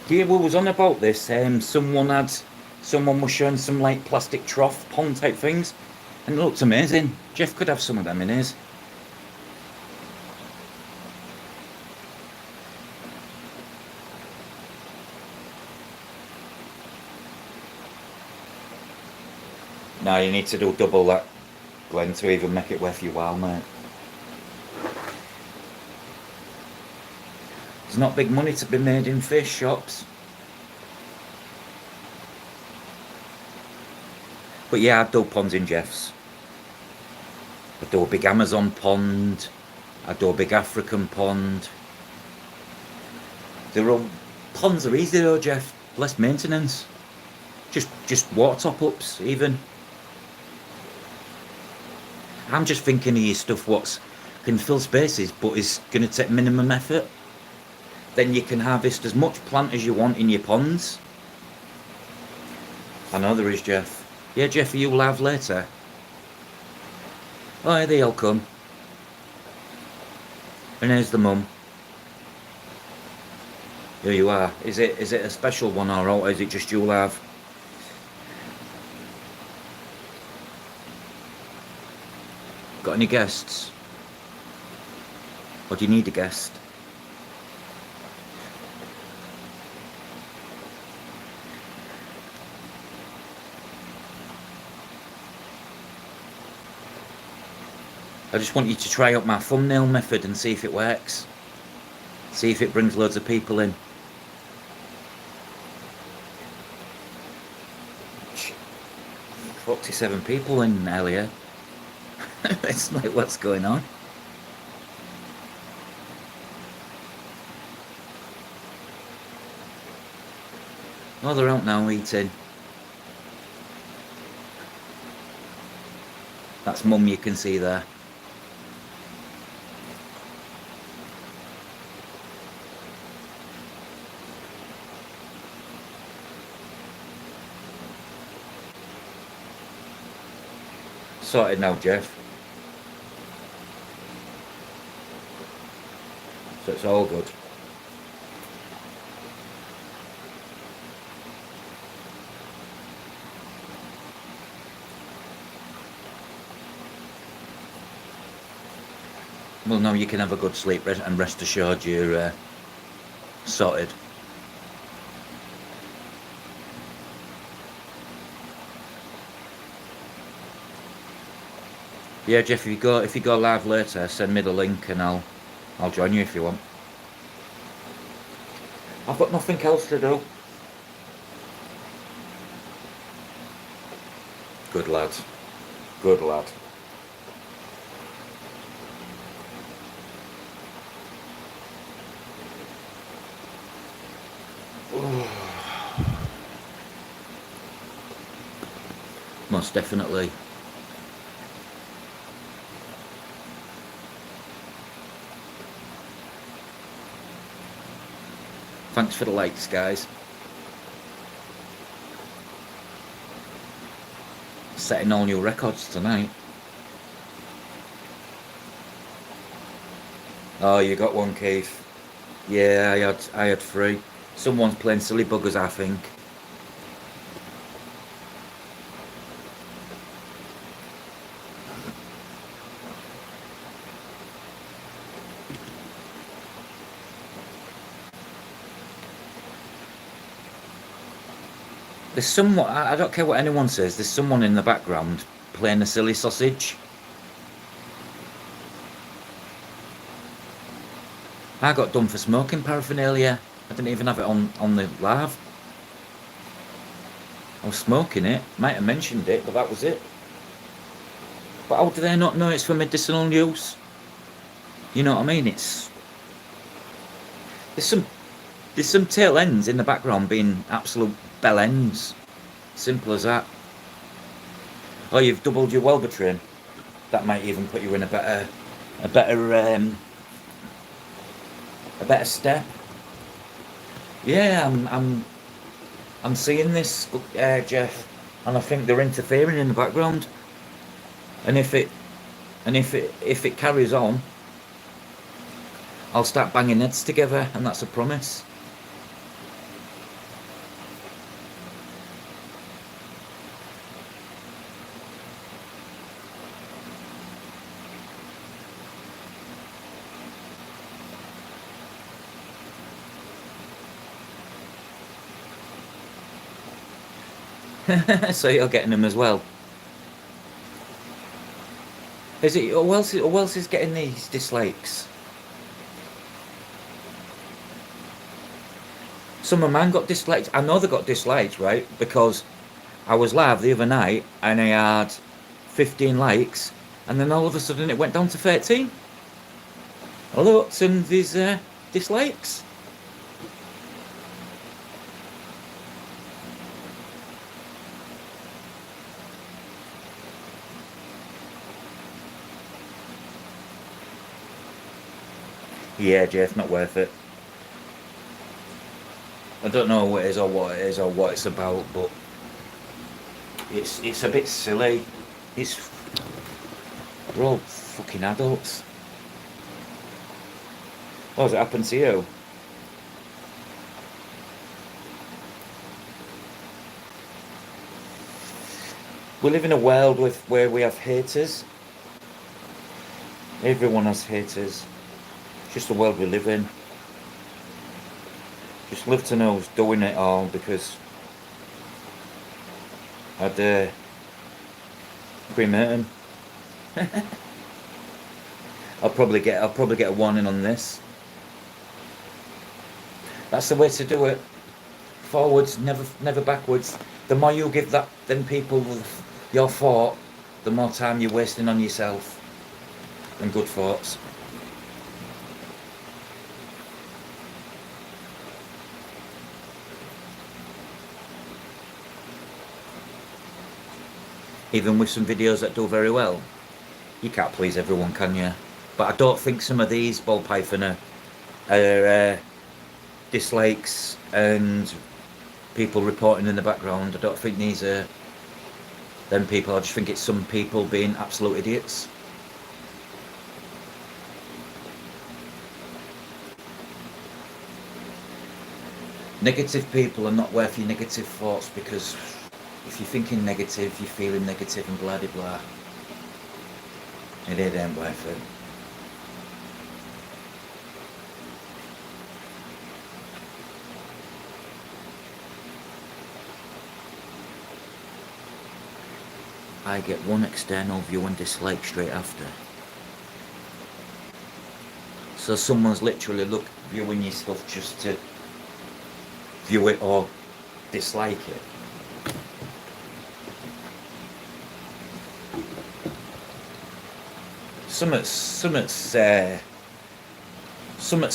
A: Yeah, we was on about this. Someone was showing some like plastic trough pond type things, and it looked amazing. Jeff could have some of them in his. Now you need to do double that, Glenn, to even make it worth your while, mate. There's not big money to be made in fish shops. But yeah, I do ponds in Jeff's. I do a big Amazon pond. I do a big African pond. Ponds are easy though, Jeff. Less maintenance. Just water top-ups, even. I'm just thinking of your stuff what can fill spaces, but is going to take minimum effort. Then you can harvest as much plant as you want in your ponds. I know there is, Jeff. Yeah, Jeff, are you live later? Oh, here they'll come. And here's the mum. Here you are. Is it a special one or is it just you live? Got any guests? Or do you need a guest? I just want you to try out my thumbnail method and see if it works. See if it brings loads of people in. 47 people in earlier. It's like, what's going on? Oh, they're out now eating. That's Mum, you can see there. Sorted now, Jeff. So it's all good. Well, now you can have a good sleep and rest assured you're sorted. Yeah, Jeff, if you go live later, send me the link and I'll join you if you want. I've got nothing else to do. Good lad. Good lad. Most definitely. Thanks for the likes, guys. Setting all new records tonight. Oh, you got one, Keith. Yeah, I had 3. Someone's playing silly buggers, I think. There's someone, I don't care what anyone says, there's someone in the background playing a silly sausage. I got done for smoking paraphernalia. I didn't even have it on the live. I was smoking it, might have mentioned it, but that was it. But how do they not know it's for medicinal use? You know what I mean? There's some tail ends in the background being absolute bell ends. Simple as that. Oh, you've doubled your Wellbutrin. That might even put you in a better step. Yeah, I'm seeing this, Jeff, and I think they're interfering in the background. And if it carries on, I'll start banging heads together, and that's a promise. So you're getting them as well. Is it who else is getting these dislikes? Some of mine got disliked. I know they got disliked, right? Because I was live the other night and I had 15 likes, and then all of a sudden it went down to 13. Hello, some of these dislikes. Yeah, Jeff, not worth it. I don't know what it is or what it's about, but it's a bit silly. We're all fucking adults. What has it happened to you? We live in a world where we have haters. Everyone has haters. It's just the world we live in. Just love to know who's doing it all, because I'd cremate him. I'll probably get a warning on this. That's the way to do it. Forwards, never backwards. The more you give them people your thought, the more time you're wasting on yourself and good thoughts. Even with some videos that do very well, you can't please everyone, can you? But I don't think some of these ball python are dislikes and people reporting in the background. I don't think these are them people. I just think it's some people being absolute idiots. Negative people are not worth your negative thoughts, because if you're thinking negative, you're feeling negative and blah de blah. It ain't worth it. I get one external view and dislike straight after. So someone's literally viewing your stuff just to view it or dislike it. Something's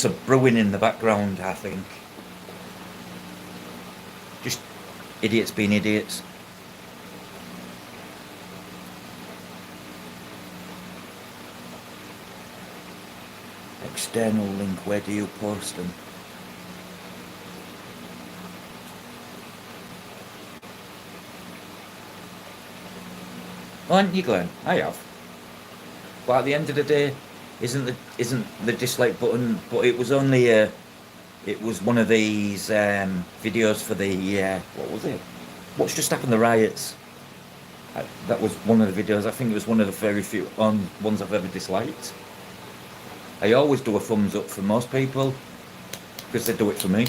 A: a brewing in the background, I think. Just idiots being idiots. External link, where do you post them? Aren't you, Glenn? I have. But at the end of the day, isn't the dislike button? But it was only it was one of these videos for the what was it? What's just happened? The riots. That was one of the videos. I think it was one of the very few ones I've ever disliked. I always do a thumbs up for most people because they do it for me.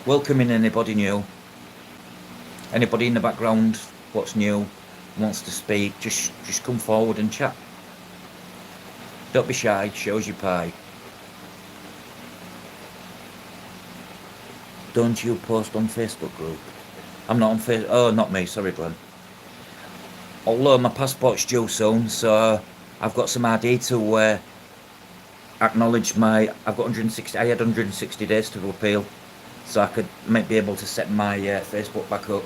A: Welcoming anybody new. Anybody in the background, what's new, wants to speak, just come forward and chat. Don't be shy, shows your pie. Don't you post on Facebook group? I'm not on Facebook. Oh, not me, sorry Glenn. Although my passport's due soon, so I've got some ID to acknowledge I had 160 days to appeal, so I might be able to set my Facebook back up.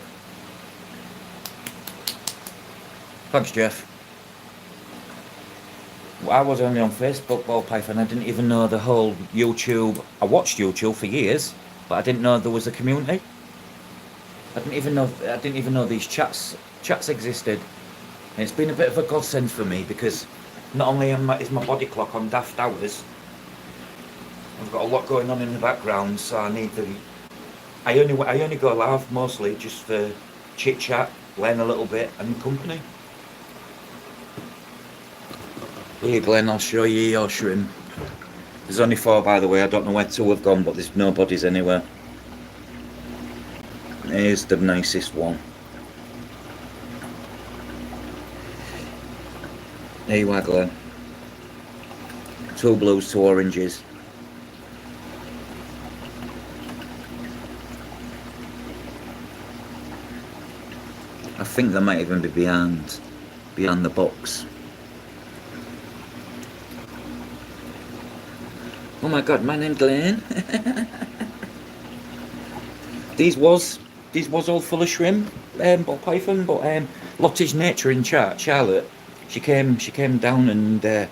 A: Thanks, Jeff. I was only on Facebook, ball python. I didn't even know the whole YouTube. I watched YouTube for years, but I didn't know there was a community. I didn't even know these chats existed. And it's been a bit of a godsend for me, because not only is my body clock on daft hours, I've got a lot going on in the background, so I need I only go live mostly just for chit chat, learn a little bit, and company. Here, Glenn, I'll show you your shrimp. There's only 4, by the way. I don't know where 2 have gone, but there's no bodies anywhere. Here's the nicest one. There you are, Glenn. 2 blues, 2 oranges. I think they might even be behind the box. Oh my God, my name's Glenn. These was all full of shrimp, ball python, but Lottie's nature in Charlotte. She came down and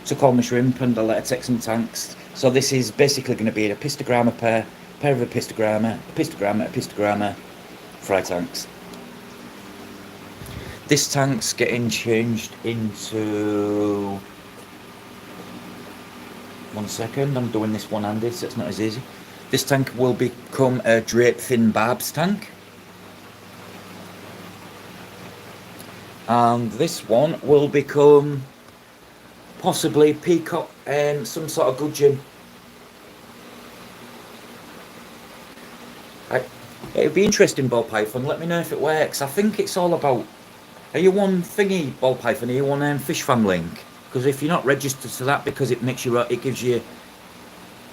A: took all my shrimp, and I let her take some tanks. So this is basically going to be a pistogramma pair of a pistogramma, fry tanks. This tank's getting changed into... One second, I'm doing this one-handed, so it's not as easy. This tank will become a drape thin barbs tank. And this one will become possibly peacock and some sort of gudgeon. It'd be interesting, ball python. Let me know if it works. I think it's all about Are you on thingy, ball python? Are you on fish fan link? Because if you're not registered to that, because it makes you, it gives you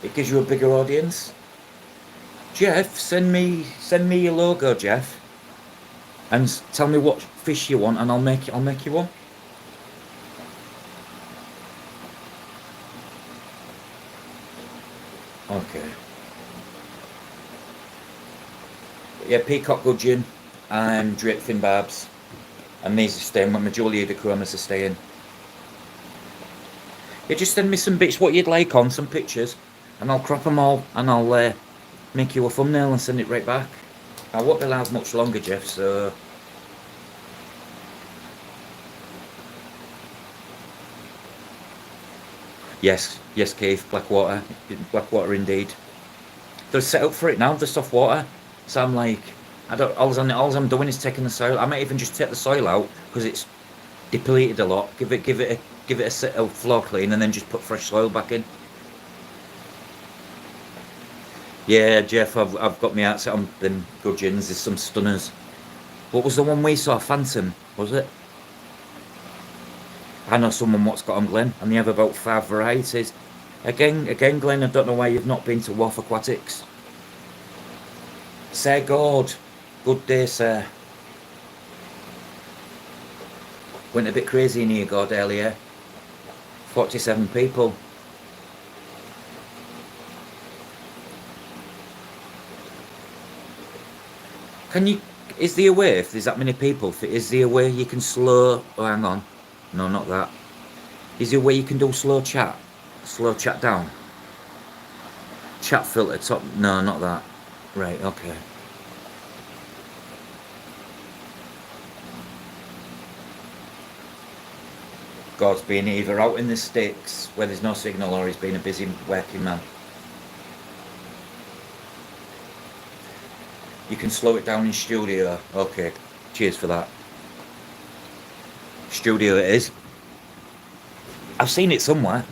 A: a bigger audience. Jeff, send me your logo, Jeff, and tell me what fish you want, and I'll make you one. Okay. Yeah, peacock gudgeon and drake fin barbs, and these are staying. When Majulia de chromas are staying. Yeah, just send me some bits what you'd like on, some pictures, and I'll crop them all, and I'll make you a thumbnail and send it right back. I won't be live much longer, Jeff, so... Yes, Keith, Blackwater indeed. They're set up for it now, the soft water. So I'm like, all I'm doing is taking the soil. I might even just take the soil out, because it's depleted a lot. Give it a floor clean, and then just put fresh soil back in. Yeah, Jeff, I've got my outset on them gudgeons. There's some stunners. What was the one we saw? Phantom, was it? I know someone what's got them, Glenn, and they have about 5 varieties. Again, Glenn, I don't know why you've not been to Wharf Aquatics. Sir God, good day, sir. Went a bit crazy in here, God, earlier. 47 people. Is there a way, if there's that many people, is there a way you can slow, oh hang on, no, not that. Is there a way you can do slow chat down? Chat filter top, no, not that. Right, okay. God's been either out in the sticks where there's no signal, or he's been a busy working man. You can slow it down in studio. Okay, cheers for that. Studio it is. I've seen it somewhere.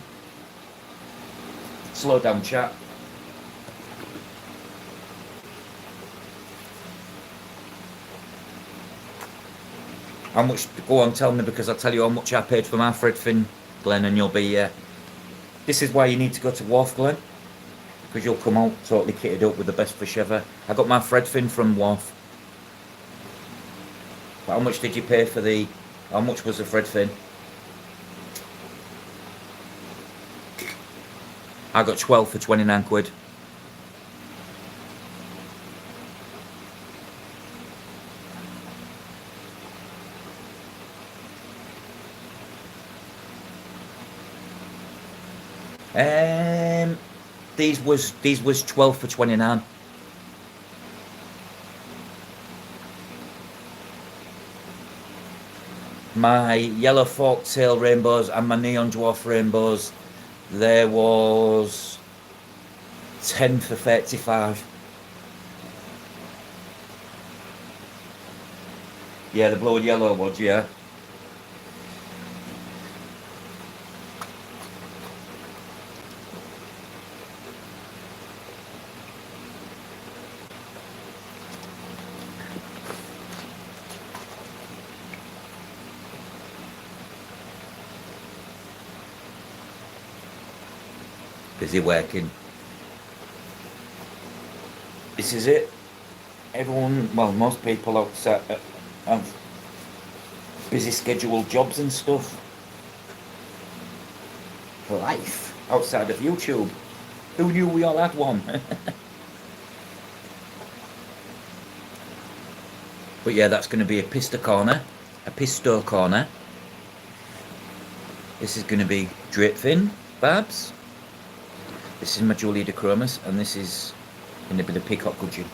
A: Slow down chat. How much? Go on, tell me, because I'll tell you how much I paid for my threadfin, Glenn, and you'll be... This is why you need to go to Wharf, Glenn. Because you'll come out totally kitted up with the best fish ever. I got my threadfin from Wharf. But how much did you pay for the... How much was the threadfin? I got 12 for 29 quid. These was 12 for 29. My yellow fork-tail rainbows and my neon dwarf rainbows, there was 10 for 35. Yeah, the blue and yellow ones, yeah. Busy working. This is it. Everyone, well, most people outside have busy scheduled jobs and stuff. Life outside of YouTube. Who knew we all had one? But yeah, that's going to be a pisto corner. This is going to be drake fin barbs. This is my Julia de chromas, and this is going to be the peacock gudgeon.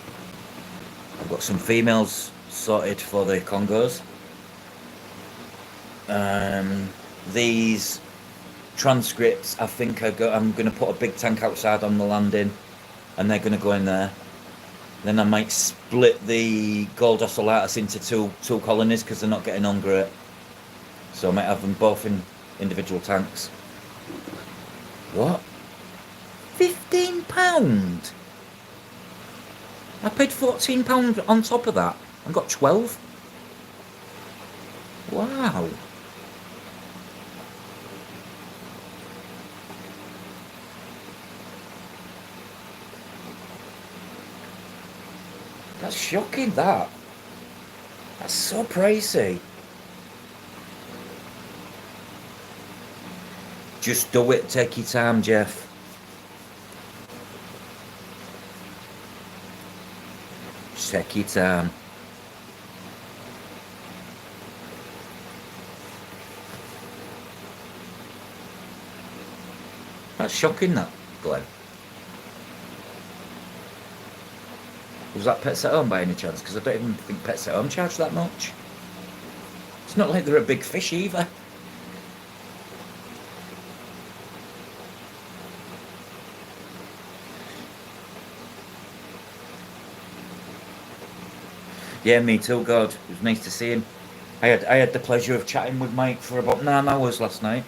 A: I've got some females sorted for the Congos. These transcripts, I think I'm going to put a big tank outside on the landing, and they're going to go in there. Then I might split the gold ocellatus into two colonies, because they're not getting on great. So I might have them both in individual tanks. What? £15? I paid £14 on top of that and got 12. Wow. That's shocking, that. That's so pricey. Just do it, take your time, Jeff. Just take your time. That's shocking, that, Glenn. Was that Pets at Home by any chance? Because I don't even think Pets at Home charge that much. It's not like they're a big fish either. Yeah, me too, God. It was nice to see him. I had the pleasure of chatting with Mike for about 9 hours last night.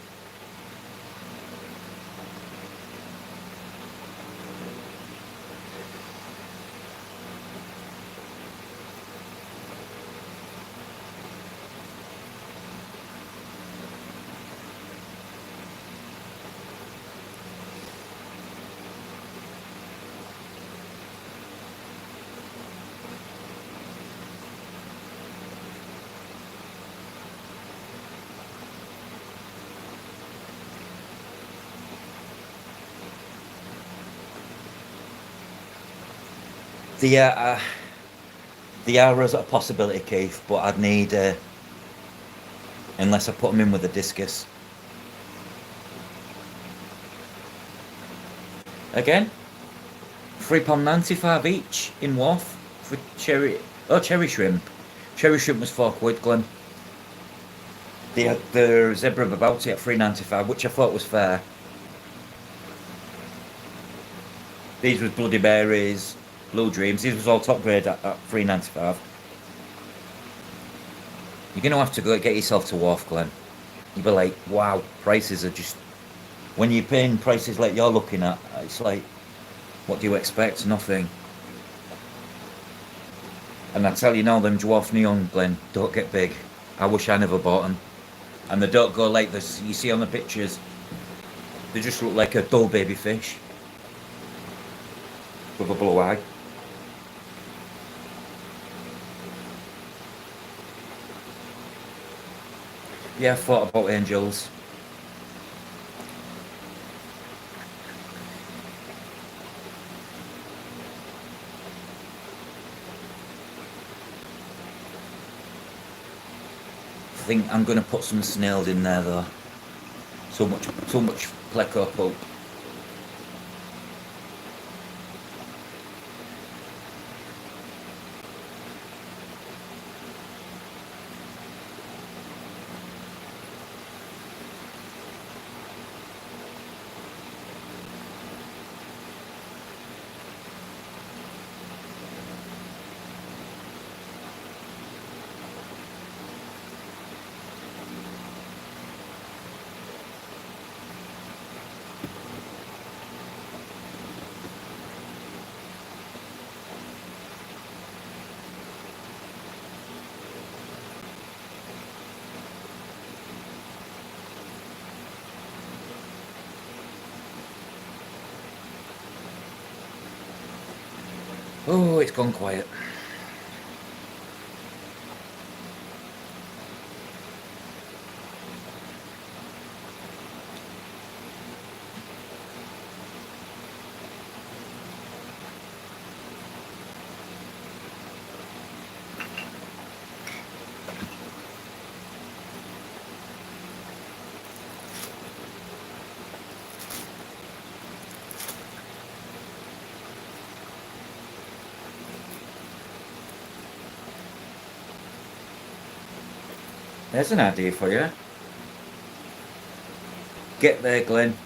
A: The the arrows are a possibility, Keith, but I'd need unless I put them in with a discus. Again, £3.95 each in Wharf for cherry. Oh, cherry shrimp. Cherry shrimp was £4, Glenn. They had the zebra babouti at £3.95, which I thought was fair. These was Bloody Berries, Blue Dreams. These was all top grade at £3.95. You're gonna have to go get yourself to Wharf, Glenn. You'll be like, wow, prices are just. When you're paying prices like you're looking at, it's like, what do you expect? Nothing. And I tell you now, them dwarf neon, Glenn, don't get big. I wish I never bought them. And they don't go like this. You see on the pictures, they just look like a dull baby fish with a blue eye. Yeah, I thought about angels. I think I'm gonna put some snails in there though. So much pleco pulp. Oh, it's gone quiet. There's an idea for you. Get there, Glenn.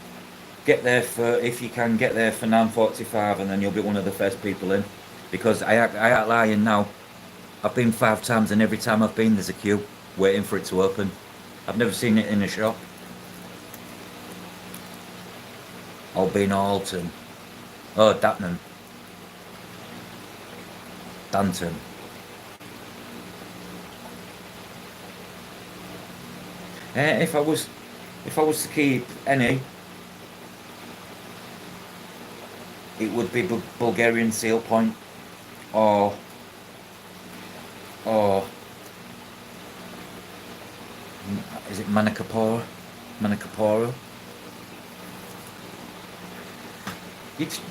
A: Get there for, if you can, get there for 9:45, and then you'll be one of the first people in. Because I ain't lying now. I've been 5 times, and every time I've been, there's a queue waiting for it to open. I've never seen it in a shop. Or been Alton. Oh, Datnan. Danton. If I was to keep any, it would be Bulgarian seal point or is it Manacapora? Manacapora?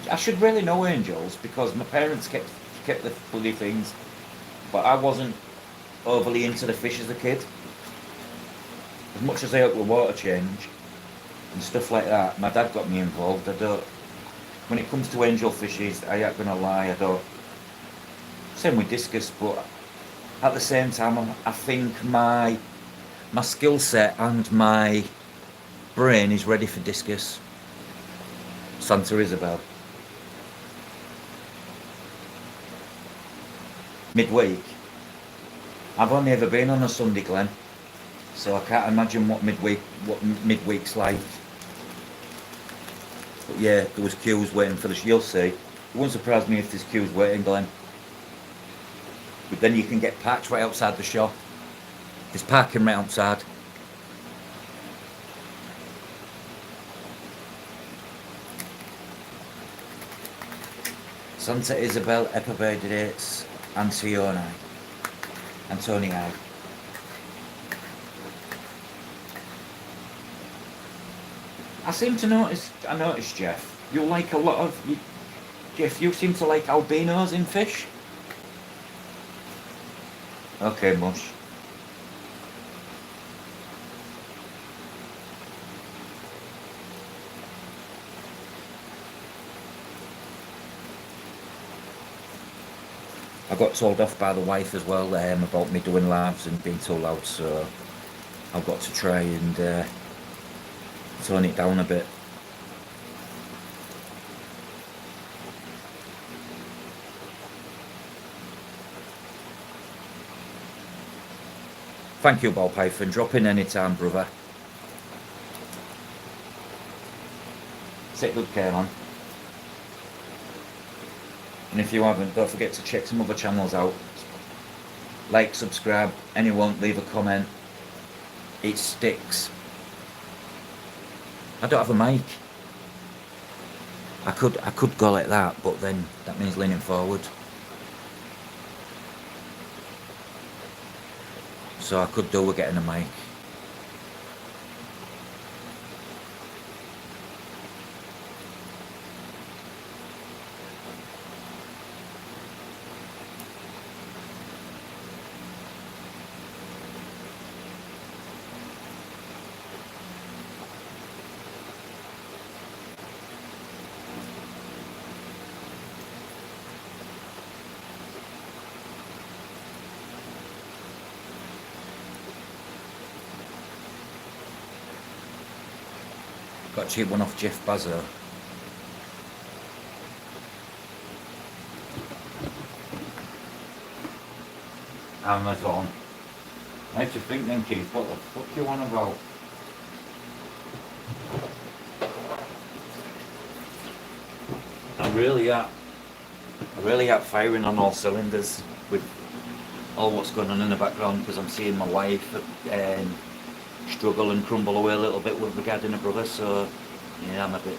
A: I should really know angels because my parents kept the bloody things, but I wasn't overly into the fish as a kid. As much as I helped with water change and stuff like that, my dad got me involved. I don't. When it comes to angel fishes, I ain't gonna lie, I don't. Same with discus, but at the same time, I think my skill set and my brain is ready for discus. Santa Isabel. Midweek. I've only ever been on a Sunday, Glenn, so I can't imagine what midweek's like. But yeah, there was queues waiting for the. You'll see. It wouldn't surprise me if there's queues waiting, Glenn. But then you can get parked right outside the shop. There's parking right outside. Santa Isabel, Epipedidates, Antonii. I noticed, Jeff, you like a lot of, Jeff, you seem to like albinos in fish. Okay, mush. I got told off by the wife as well about me doing lives and being too loud, so I've got to try and tone it down a bit. Thank you, Ball Python. Drop in anytime, brother. Take good care, man. And if you haven't, don't forget to check some other channels out. Like, subscribe, anyone, leave a comment. It sticks. I don't have a mic. I could go like that, but then that means leaning forward. So I could do with getting a mic. Got a cheap one off Jeff Bazzo. Amazon. I have to think then, Keith, what the fuck you on about? I really am firing on all cylinders with all what's going on in the background because I'm seeing my wife struggle and crumble away a little bit with regarding her brother, so yeah, I'm a bit.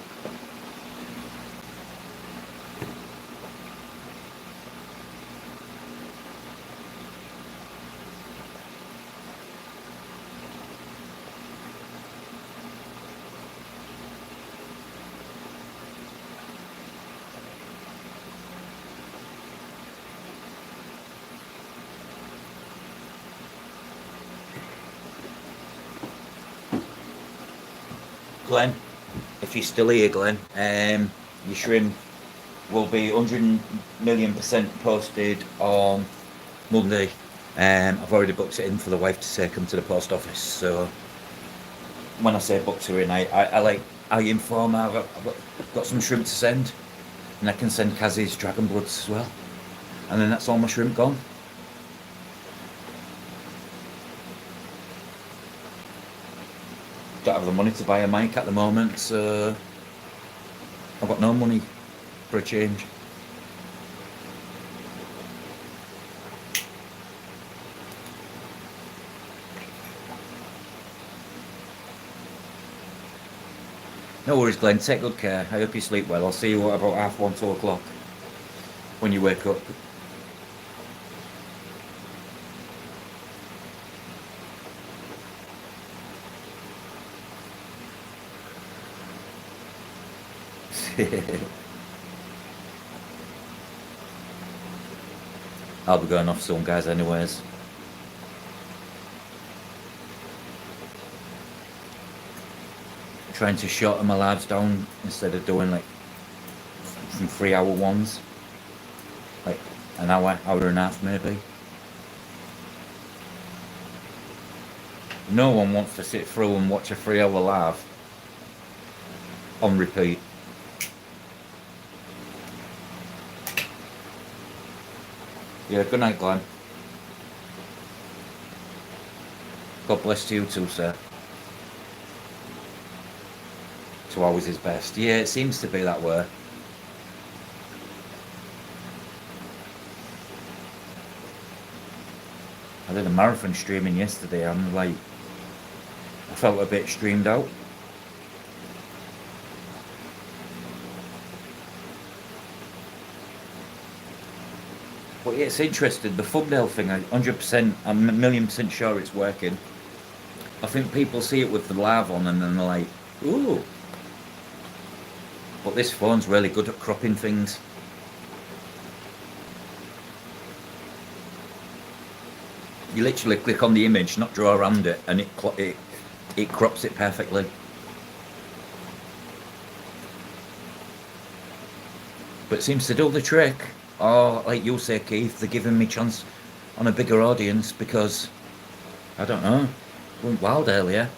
A: Glenn, if you're still here, Glenn, your shrimp will be 100,000,000% posted on Monday. I've already booked it in for the wife to take them to the post office. So when I say booked her in, I inform her I've got some shrimp to send, and I can send Kazzy's Dragon Bloods as well, and then that's all my shrimp gone. Don't have the money to buy a mic at the moment, so I've got no money for a change. No worries, Glenn. Take good care. I hope you sleep well. I'll see you at about 1:30, 2 o'clock when you wake up. I'll be going off soon, guys, anyways. Trying to shorten my lives down instead of doing like some 3 hour ones. Like an hour, hour and a half maybe. No one wants to sit through and watch a 3 hour live on repeat. Yeah, good night, Glenn. God bless you too, sir. 2 hours is best. Yeah, it seems to be that way. I did a marathon streaming yesterday. I'm like, I felt a bit streamed out. But yeah, it's interesting. The thumbnail thing, 100%, I'm a million% sure it's working. I think people see it with the live on and then they're like, ooh. But this phone's really good at cropping things. You literally click on the image, not draw around it, and it crops it perfectly. But it seems to do the trick. Or, like you say, Keith, they're giving me chance on a bigger audience because, I don't know, went wild earlier.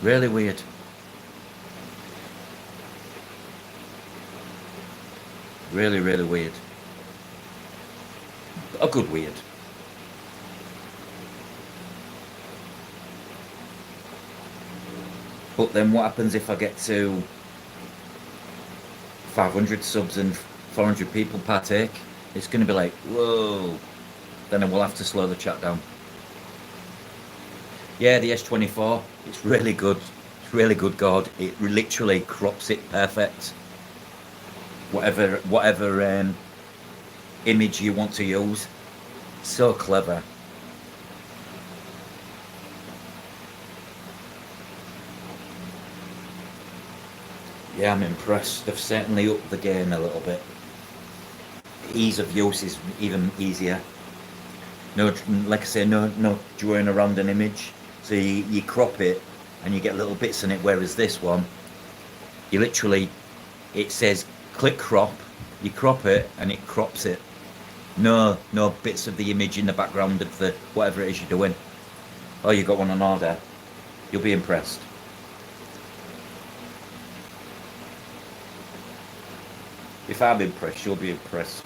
A: Really weird. Really, really weird. A good weird. But then what happens if I get to 500 subs and 400 people partake? It's going to be like, whoa. Then I will have to slow the chat down. Yeah, the S24, it's really good. It's really good, God. It literally crops it perfect. Whatever image you want to use. So clever. Yeah, I'm impressed. They've certainly upped the game a little bit. Ease of use is even easier. No, like I say, no drawing around an image. So you crop it and you get little bits in it. Whereas this one, you literally, it says click crop. You crop it and it crops it. No bits of the image in the background of the whatever it is you're doing. Oh, you got one on order. You'll be impressed. If I'm impressed, you'll be impressed.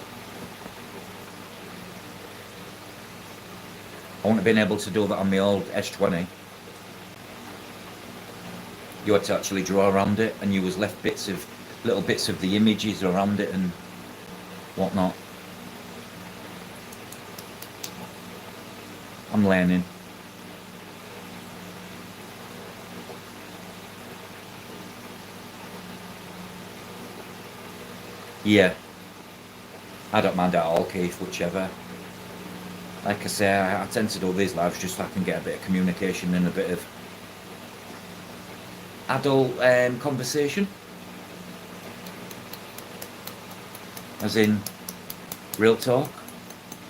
A: I wouldn't have been able to do that on my old S20. You had to actually draw around it, and you was left little bits of the images around it and whatnot. I'm learning. Yeah, I don't mind at all, Keith, whichever. Like I say, I tend to do these lives just so I can get a bit of communication and a bit of adult conversation. As in real talk,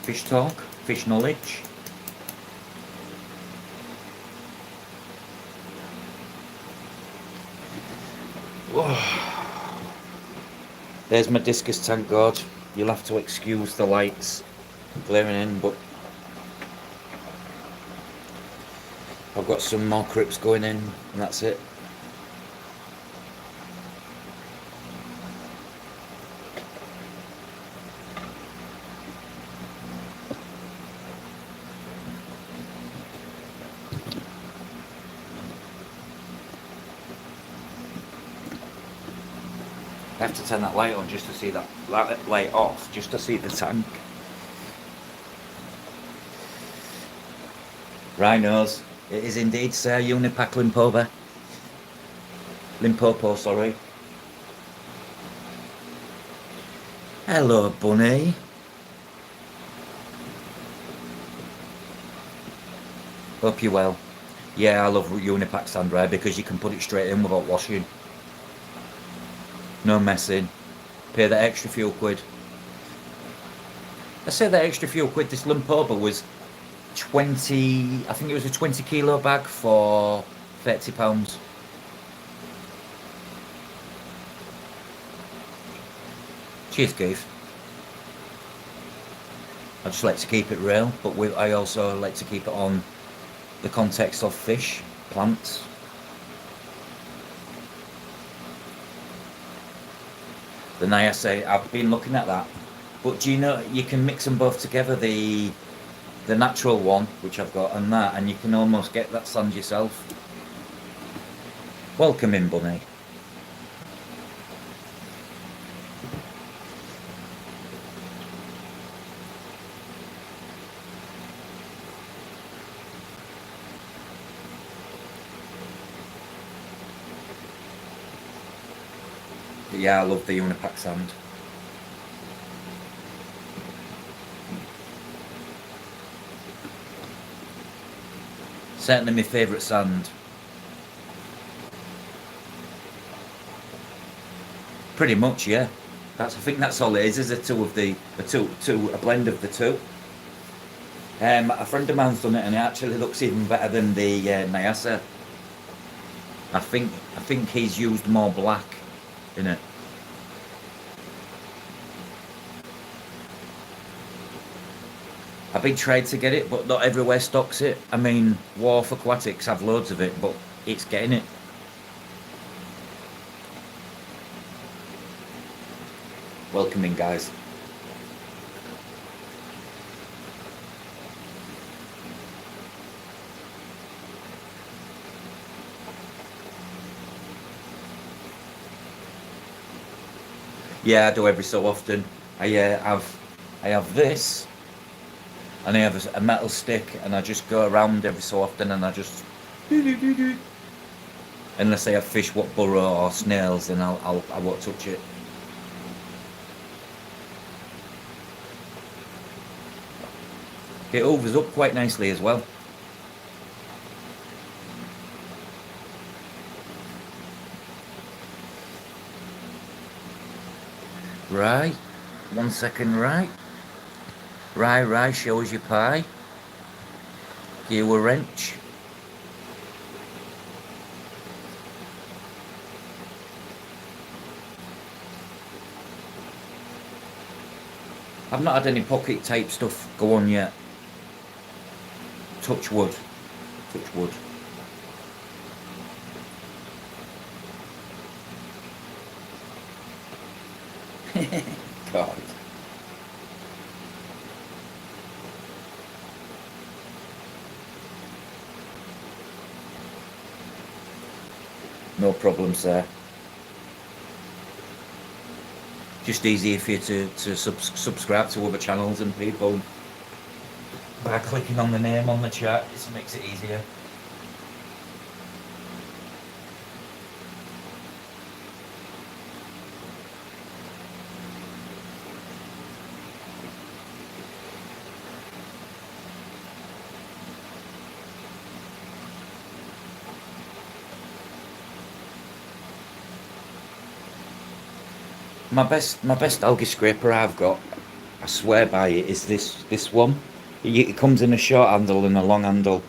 A: fish knowledge. There's my discus tank, God. You'll have to excuse the lights glaring in, but I've got some more crypts going in, and that's it. I have to turn that light on just to see that light off, just to see the tank. Rhinos. It is indeed, sir. Unipack Limpopo. Limpopo, sorry. Hello, bunny. Hope you're well. Yeah, I love Unipack Sandray because you can put it straight in without washing. No messing. Pay that extra few quid. I say that extra few quid. This Limpopo was 20. I think it was a 20 kilo bag for £30. Cheers, Keith. I just like to keep it real, but I also like to keep it on the context of fish, plants. The Niacin, I've been looking at that. But do you know, you can mix them both together, the natural one, which I've got, and that, and you can almost get that sand yourself. Welcome in, bunny. But yeah, I love the Unipack sand. Certainly my favourite sand. Pretty much, yeah. I think that's all it is a blend of the two. A friend of mine's done it, and it actually looks even better than the Niacin. I think he's used more black in it. I've been trying to get it, but not everywhere stocks it. I mean, Wharf Aquatics have loads of it, but it's getting it. Welcome in, guys. Yeah, I do every so often. I have this, and I have a metal stick, and I just go around every so often, and I just unless I have fish what burrow or snails, then I won't touch it. It overs up quite nicely as well. Right, 1 second, right. Right, shows your pie. Give you a wrench. I've not had any pocket type stuff go on yet. Touch wood. Touch wood. God. No problem, sir. Just easier for you to subscribe to other channels and people by clicking on the name on the chat. It makes it easier. My best algae scraper I've got, I swear by it, is this one. It comes in a short handle and a long handle,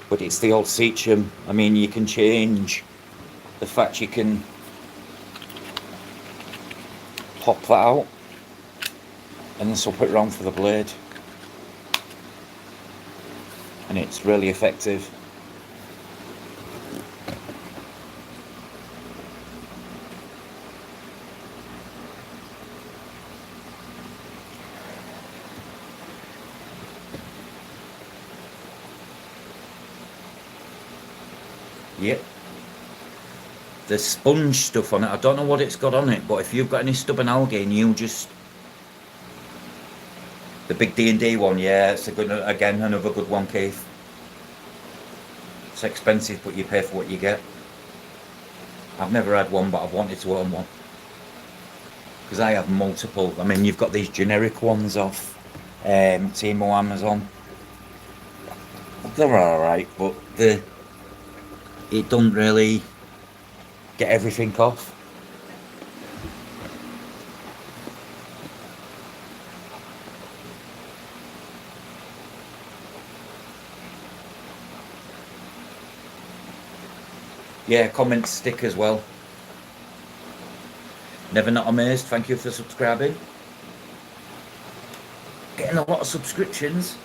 A: but it's the old Seacham. I mean, you can change the fact you can pop that out and then swap it around for the blade, and it's really effective. Yep. The sponge stuff on it, I don't know what it's got on it, but if you've got any stubborn algae and you just... The big D&D one, yeah, it's a good, again, another good one, Keith. It's expensive, but you pay for what you get. I've never had one, but I've wanted to own one. Because I have multiple. I mean, you've got these generic ones off Timo, Amazon. They're alright, but it doesn't really get everything off. Yeah, comments stick as well. Never Not Amazed, thank you for subscribing. Getting a lot of subscriptions.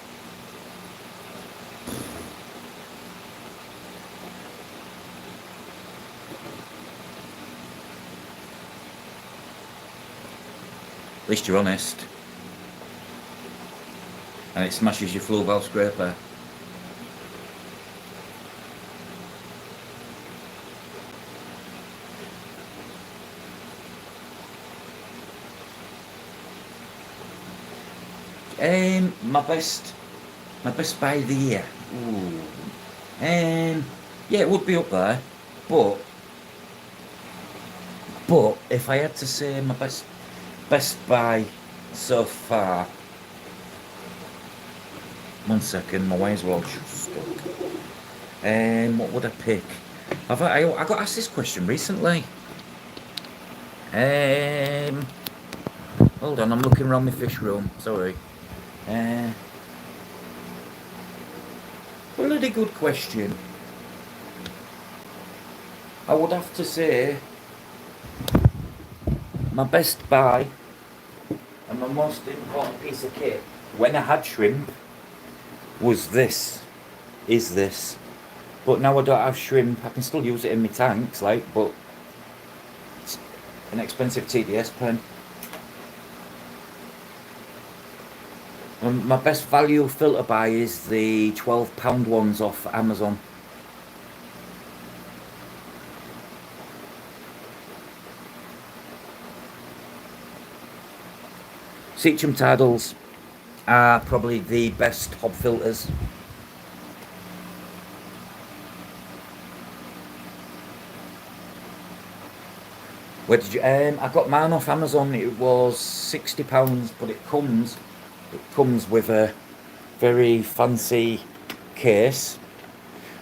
A: At least you're honest. And it smashes your fuel valve scraper. My best buy of the year. Ooh. Yeah, it would be up there, but if I had to say my best buy so far, 1 second, my wires are all stuck. What would I pick? I got asked this question recently. Hold on, I'm looking around my fish room. Sorry. Bloody good question. I would have to say my best buy and my most important piece of kit when I had shrimp was this. But now I don't have shrimp. I can still use it in my tanks, but it's an expensive TDS pen. My best value filter buy is the £12 ones off Amazon. Seacham Tidals are probably the best hob filters. Where did you? I got mine off Amazon. It was £60, but it comes with a very fancy case,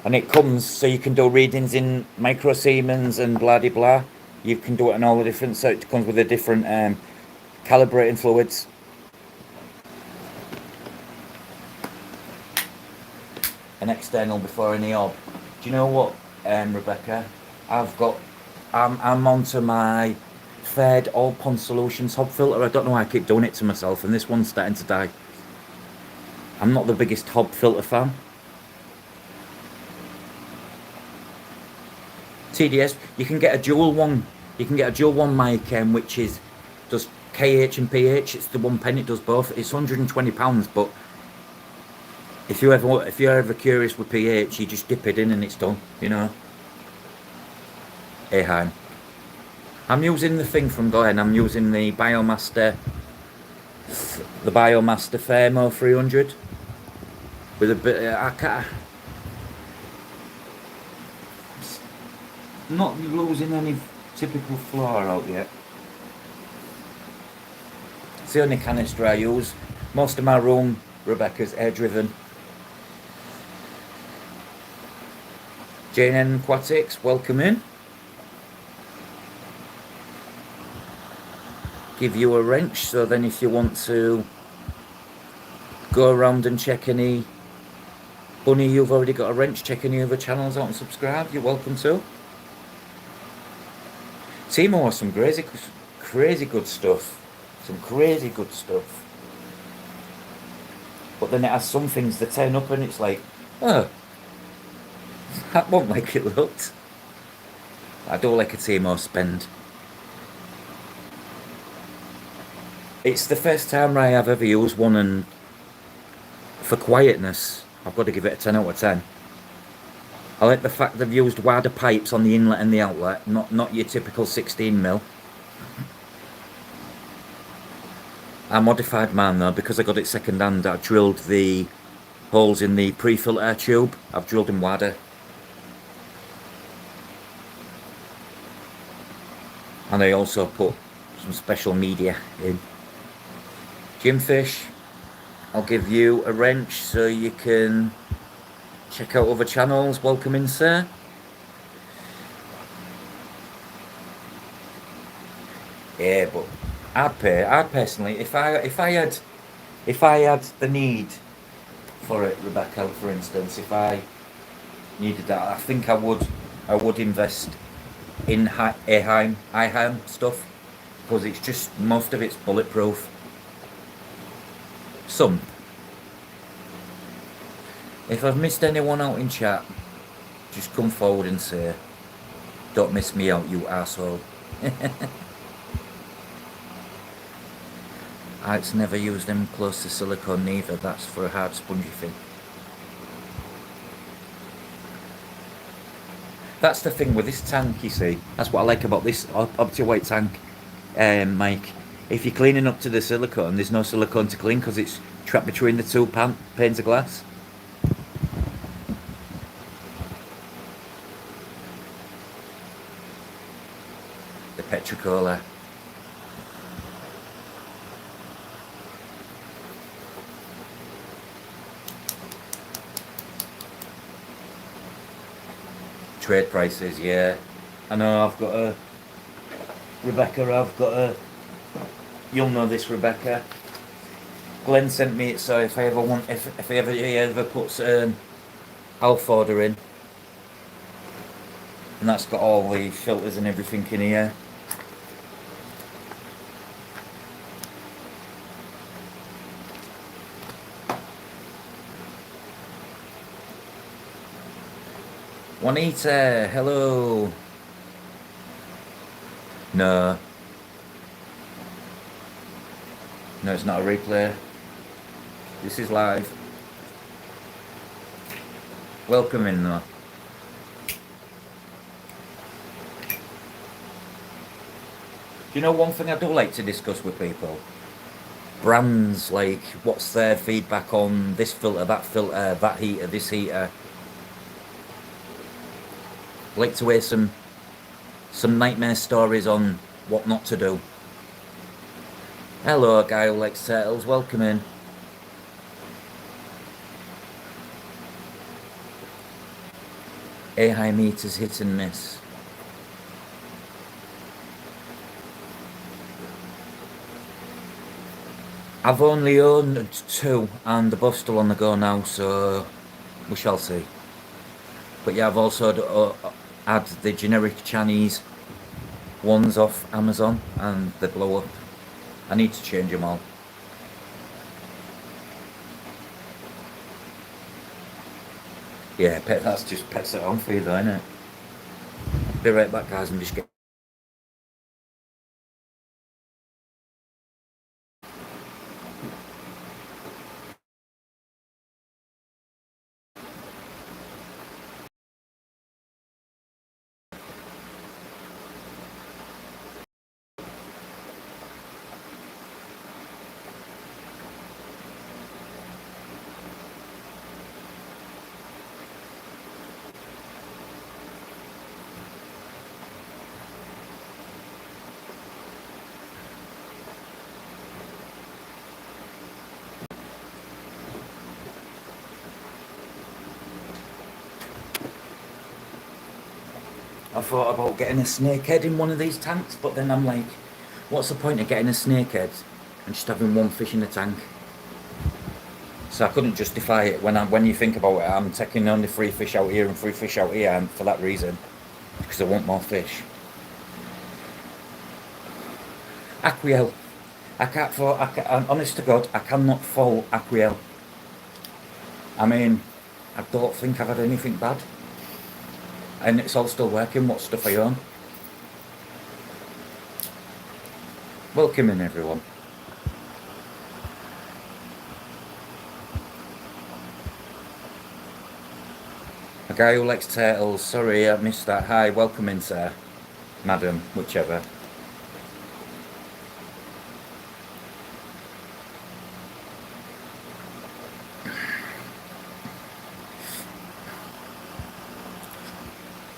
A: and it comes so you can do readings in micro Siemens and blah de blah. You can do it on all the different, so it comes with the different calibrating fluids. An external before any hob. Do you know what, Rebecca? I'm onto my third All Pond Solutions hob filter. I don't know why I keep doing it to myself, and this one's starting to die. I'm not the biggest hob filter fan. TDS, you can get a dual one. You can get a dual one mic, which does KH and PH. It's the one pen, it does both. It's £120, but if you're ever curious with PH, you just dip it in and it's done. You know. Hey, hi. I'm using the thing from Glen. I'm using the Biomaster Thermo 300 with a bit. Not losing any typical flour out yet. It's the only canister I use. Most of my room, Rebecca's air driven. Jane N Aquatics, welcome in. Give you a wrench, so then if you want to go around and check any bunny you've already got a wrench, check any other channels out and subscribe, you're welcome to. Timo has some crazy good stuff. Some crazy good stuff. But then it has some things that turn up and it's like, oh, that won't like it looked. I do like a Timo spend. It's the first time I have ever used one, and for quietness, I've got to give it a 10 out of 10. I like the fact they've used wider pipes on the inlet and the outlet, not your typical 16mm. I modified mine though, because I got it second hand. I drilled the holes in the pre-filter tube. I've drilled them wider. And I also put some special media in. Jimfish, I'll give you a wrench so you can check out other channels. Welcome in, sir. Yeah, but I'd personally, if I had the need for it, Rebecca, for instance, if I needed that, I think I would invest in IHAM stuff because it's just most of it's bulletproof. Some. If I've missed anyone out in chat, just come forward and say, "Don't miss me out, you asshole." I've never used them close to silicone neither. That's for a hard spongy thing. That's the thing with this tank, you see. That's what I like about this up to weight tank, Mike. If you're cleaning up to the silicone, there's no silicone to clean because it's trapped between the two panes of glass. The Petricola. Trade prices, yeah. I know I've got a Rebecca, you'll know this, Rebecca. Glenn sent me it, so if I ever want, if he ever puts Alpha order in, and that's got all the filters and everything in here. Juanita, hello. No. No, it's not a replay. This is live. Welcome in though. Do you know one thing I do like to discuss with people? Brands, like what's their feedback on this filter, that heater, this heater. I like to hear some nightmare stories on what not to do. Hello, guy who likes turtles. Welcome in. A-high meters hit and miss. I've only owned 2 and the both's still on the go now, so we shall see. But yeah, I've also had the generic Chinese ones off Amazon and they blow up. I need to change them all. Yeah, that's just pets at home for you though, isn't it? Be right back, guys, and just get... I thought about getting a snakehead in one of these tanks, but then I'm like, what's the point of getting a snakehead and just having one fish in the tank? So I couldn't justify it when you think about it. I'm taking only 3 fish out here and 3 fish out here, and for that reason, because I want more fish. Aquiel, honest to God, I cannot fault Aquiel. I mean, I don't think I've had anything bad. And it's all still working. What stuff I own? Welcome in, everyone. A guy who likes turtles. Sorry, I missed that. Hi, welcome in, sir. Madam, whichever.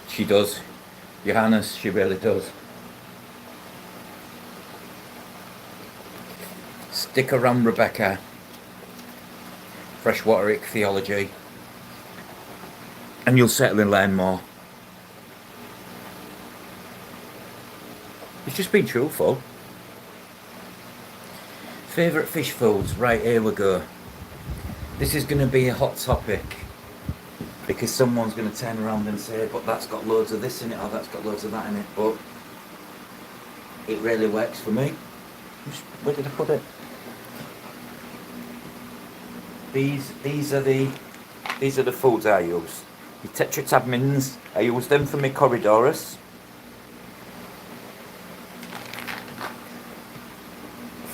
A: She does. Johannes, she really does. stick around Rebecca, freshwater ichthyology, and you'll certainly learn more. It's just been truthful. Favourite fish foods? Right, here we go. This is going to be a hot topic because someone's going to turn around and say, but that's got loads of this in it, or that's got loads of that in it, but it really works for me. Where did I put it? These are the foods I use. The tetratabmins, I use them for my corridorus.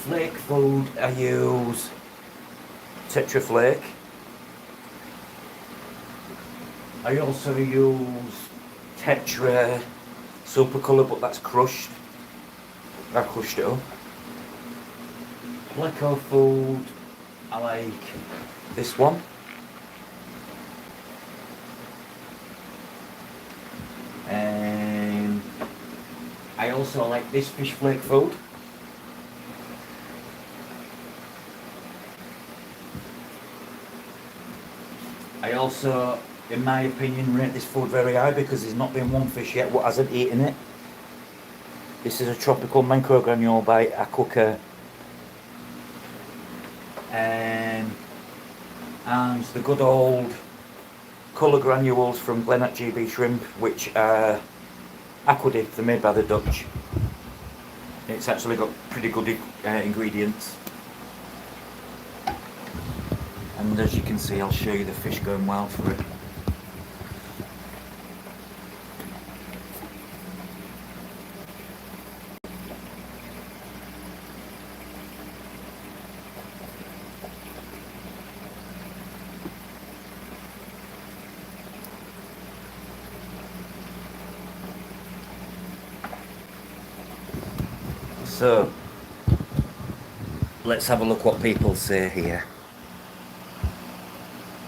A: Flake food, I use Tetraflake. I also use Tetra Super Colour, but that's crushed. I've crushed it up. Pleco food, I like this one. I also like this fish flake food. I also, in my opinion, rate this food very high because there's not been one fish yet what hasn't eaten it. This is a tropical microgranule by Aquaca. And the good old colour granules from Glenat GB Shrimp, which are aquadipped, they're made by the Dutch. It's actually got pretty good ingredients. And as you can see, I'll show you the fish going wild for it. So, let's have a look what people say here.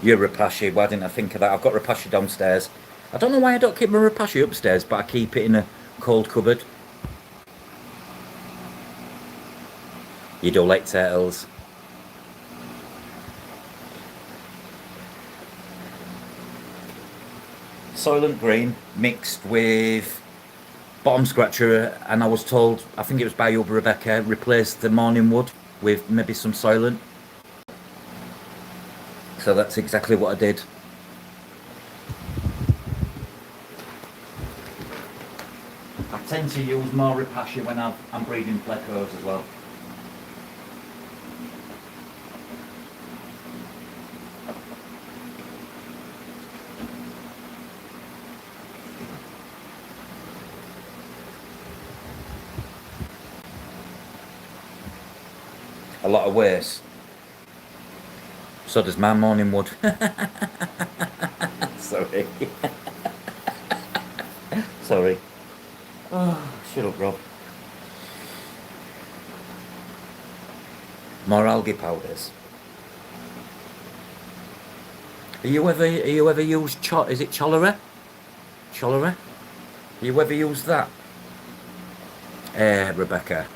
A: You're Rapashi, why didn't I think of that? I've got Rapashi downstairs. I don't know why I don't keep my Rapashi upstairs, but I keep it in a cold cupboard. You do like turtles. Soylent Green mixed with bottom scratcher, and I was told, I think it was by Rebecca, replace the morning wood with maybe some Soylent. So that's exactly what I did. I tend to use more Rapashi when I'm breeding plecos as well. A lot of waste. So does my morning wood. Sorry. Sorry. Oh, shut up, Rob. More algae powders. Are you ever use is it cholera? Cholera? You ever use that? Rebecca.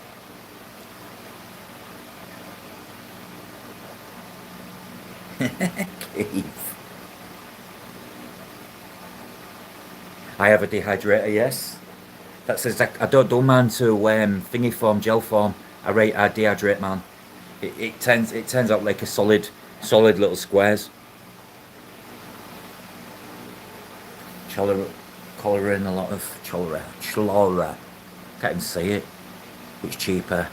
A: Keith. I have a dehydrator, yes. That's exact. I don't do mine to thingy form, gel form. I dehydrate man. It turns out like a solid little squares. Cholera and a lot of cholera. Can't even say it. It's cheaper.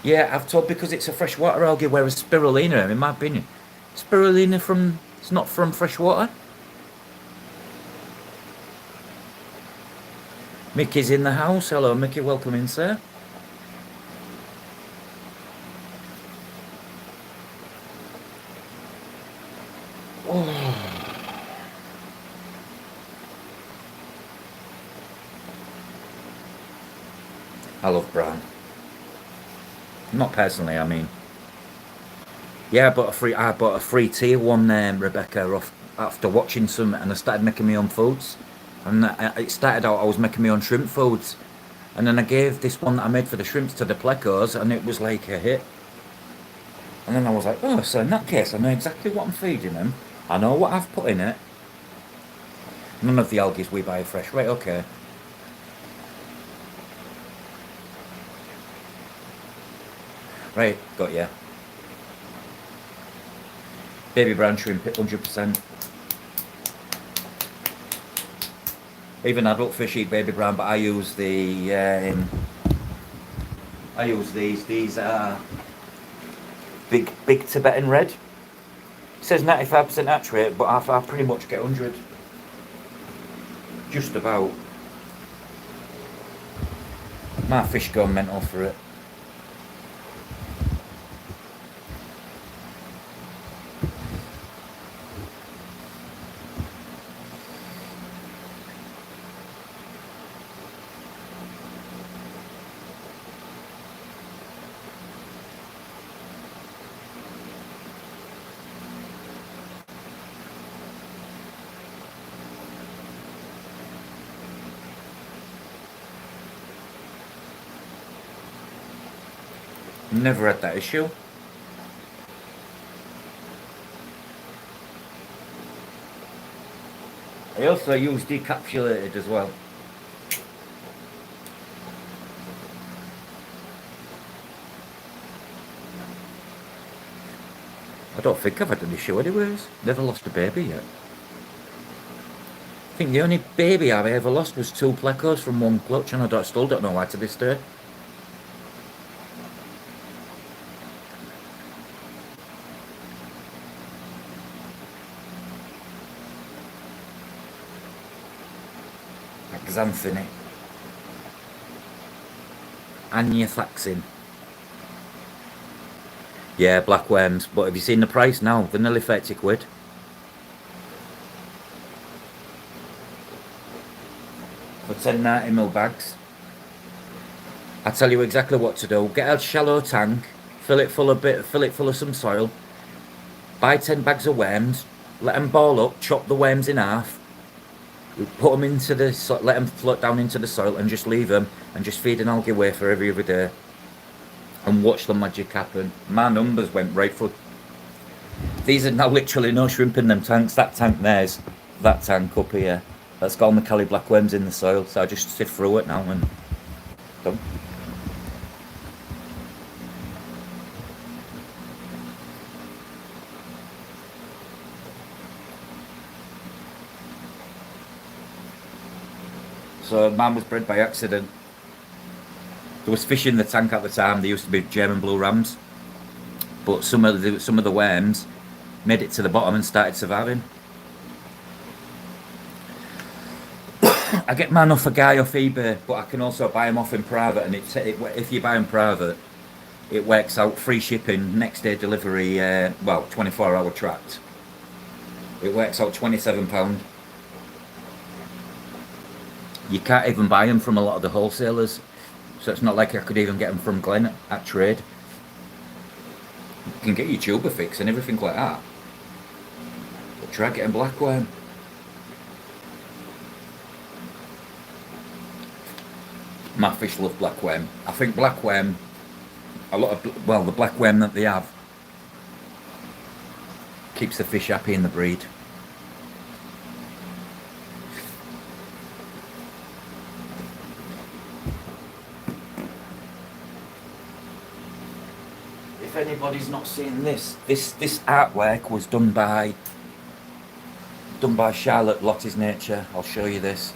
A: Yeah, I've told because it's a freshwater algae, whereas spirulina, in my opinion, spirulina it's not from freshwater. Mickey's in the house. Hello, Mickey. Welcome in, sir. Oh. I love brown. Not personally, I mean. Yeah, I bought a free tier one, Rebecca, after watching some, and I started making my own foods. And it started out I was making my own shrimp foods, and then I gave this one that I made for the shrimps to the plecos, and it was like a hit. And then I was like, oh, so in that case, I know exactly what I'm feeding them. I know what I've put in it. None of the algae we buy fresh. Right, okay. Right, got ya. Baby brown shrimp, 100%. Even adult fish eat baby brown, but I use these. These are big Tibetan red. It says 95% hatch rate, but I pretty much get 100. Just about. My fish go mental for it. Never had that issue. I also use decapsulated as well. I don't think I've had an issue anyways. Never lost a baby yet. I think the only baby I ever lost was 2 plecos from one clutch, and I still don't know why to this day. Xanthine. Anuthaxin. Yeah, black worms. But have you seen the price now? They're nearly 30 quid. For 10 90ml bags. I tell you exactly what to do. Get a shallow tank, fill it full of some soil. Buy 10 bags of worms. Let them ball up. Chop the worms in half. Put them into the, let them float down into the soil and just leave them and just feed an algae wafer every other day and watch the magic happen. My numbers went right through. These are now literally no shrimp in them tanks. That tank there's that tank up here. That's got all my Cali black worms in the soil, so I just sift through it now and done. So mine was bred by accident. There was fish in the tank at the time. They used to be German blue rams, but some of the worms made it to the bottom and started surviving. I get mine off a guy off eBay, but I can also buy them off in private. And if you buy them private, it works out free shipping, next day delivery. Well, 24-hour tracked. It works out £27. You can't even buy them from a lot of the wholesalers, so it's not like I could even get them from Glen at trade. You can get your tuber fix and everything like that, but try getting black worm. My fish love black worm. I think black worm, the black worm that they have keeps the fish happy in the breed. If anybody's not seen this artwork was done by Charlotte Lottie's Nature. I'll show you this.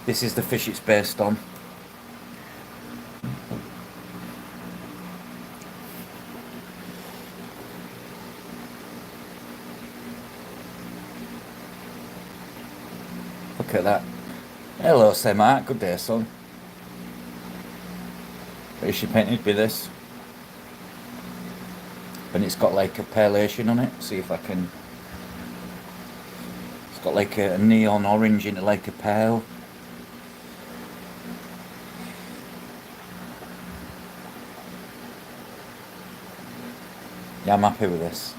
A: This is the fish it's based on. Look at that. Hello, Sir Mark. Good day, son. Where she painted with this. And it's got like a perlation on it. See if I can. It's got like a neon orange into like a pearl. Yeah, I'm happy with this.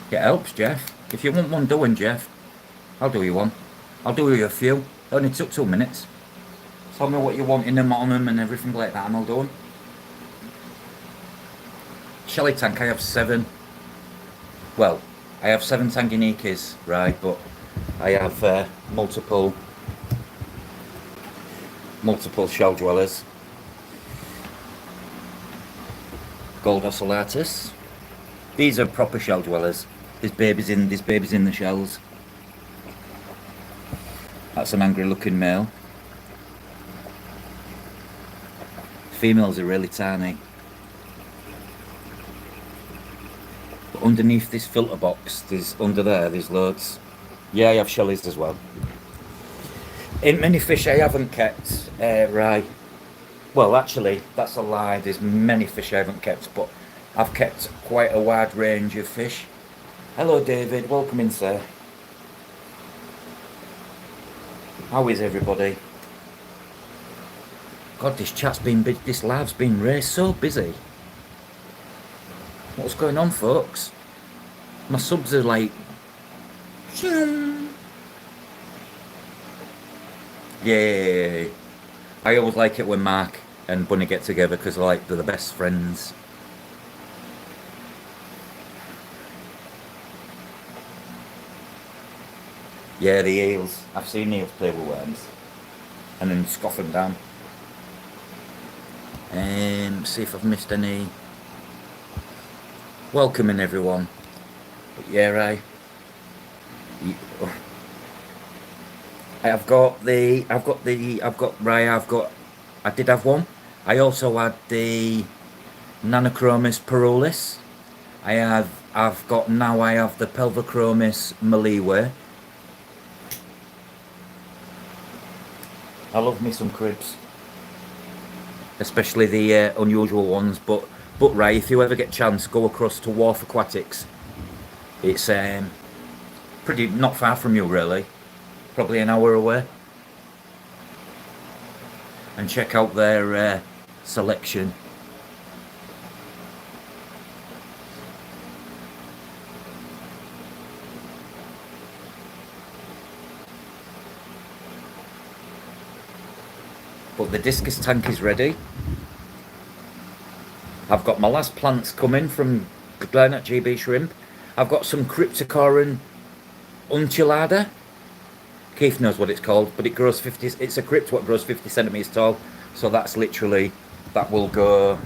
A: It helps, Jeff. If you want one doing, Jeff, I'll do you one. I'll do you a few. It only took 2 minutes. Tell me what you want in them on them and everything like that, and I'll do them. Shelly tank, I have 7. Well, I have 7 Tanganikis, right? But I have multiple shell dwellers. Gold ocellatus. These are proper shell dwellers. There's babies in the shells. That's an angry looking male. Females are really tiny. But underneath this filter box, there's loads. Yeah, I have shellies as well. In many fish I haven't kept, right. Well, actually, that's a lie. There's many fish I haven't kept, but I've kept quite a wide range of fish. Hello, David. Welcome in, sir. How is everybody? God, this live's been raised so busy. What's going on, folks? My subs are like... Yay! I always like it when Mark and Bunny get together because they're the best friends. Yeah, the eels. I've seen eels play with worms and then scoff them down. See if I've missed any. Welcome in, everyone. But yeah, right. I did have one. I also had the Nanochromis Perulis. I have the Pelvochromis Maliwe. I love me some cribs. Especially the unusual ones, but right, if you ever get a chance, go across to Wharf Aquatics. It's pretty not far from you, really, probably an hour away, and check out their selection. But the discus tank is ready. I've got my last plants coming from Glen at GB Shrimp. I've got some Cryptocorin Uncillata. Keith knows what it's called, but it grows 50. It's a crypt what grows 50 centimeters tall. So that's literally that will go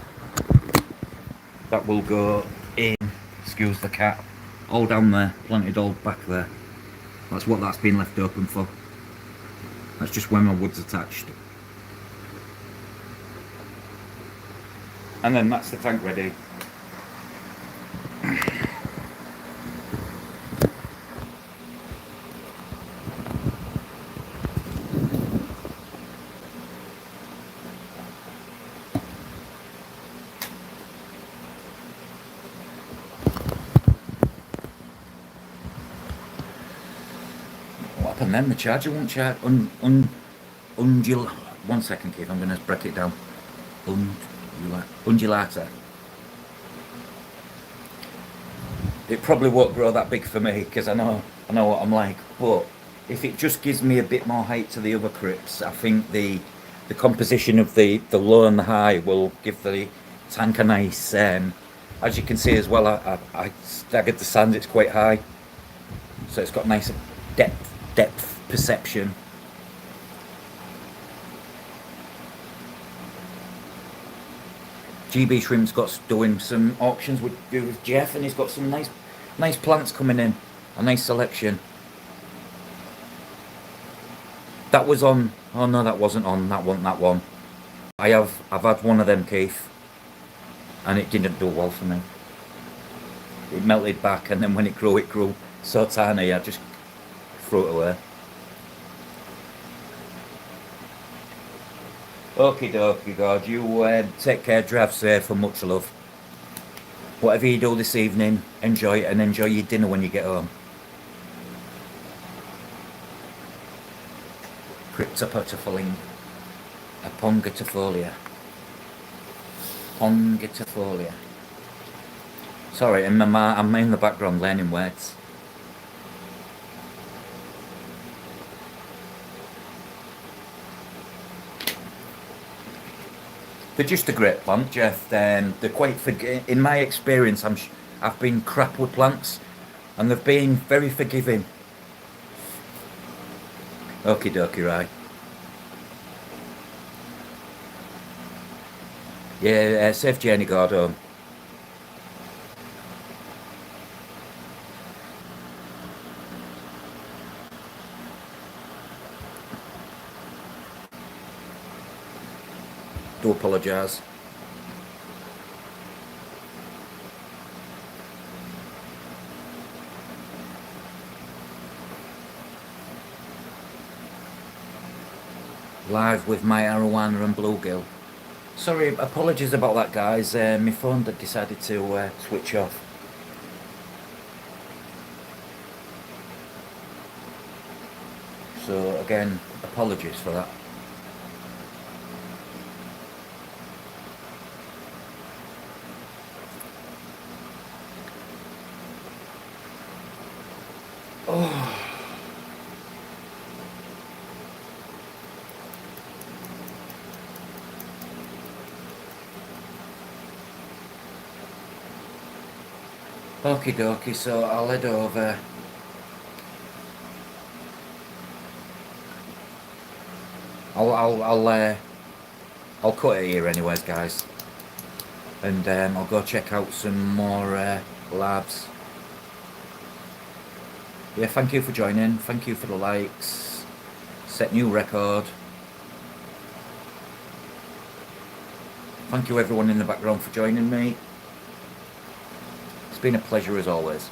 A: in. Excuse the cat. All down there, planted all back there. That's what that's been left open for. That's just where my wood's attached. And then that's the tank ready. What happened then? The charger won't charge. One second, Keith, I'm going to break it down. Undulata. It probably won't grow that big for me because I know what I'm like, but if it just gives me a bit more height to the other crypts, I think the composition of the low and the high will give the tank a nice, as you can see as well, I staggered the sand, it's quite high, so it's got nice depth perception. GB Shrimp's got doing some auctions with Jeff, and he's got some nice plants coming in, a nice selection. That was on. Oh no, that wasn't on. That one. I've had one of them, Keith, and it didn't do well for me. It melted back, and then when it grew so tiny, I just threw it away. Okie dokie, God, you take care, drive safe, and much love. Whatever you do this evening, enjoy it, and enjoy your dinner when you get home. Cryptopotofolia. Pongitifolia. Sorry, I'm in the background learning words. They're just a great plant, Jeff. They're quite, in my experience, I've been crap with plants, and they've been very forgiving. Okie dokie, right. Yeah, safe journey, Gordo. Do apologise. Live with my arowana and bluegill. Sorry, apologies about that, guys. My phone had decided to switch off. So again, apologies for that. Oh, okie dokie. So I'll head over. I'll cut it here, anyways, guys, and I'll go check out some more labs. Yeah, thank you for joining. Thank you for the likes. Set new record. Thank you everyone in the background for joining me. It's been a pleasure as always.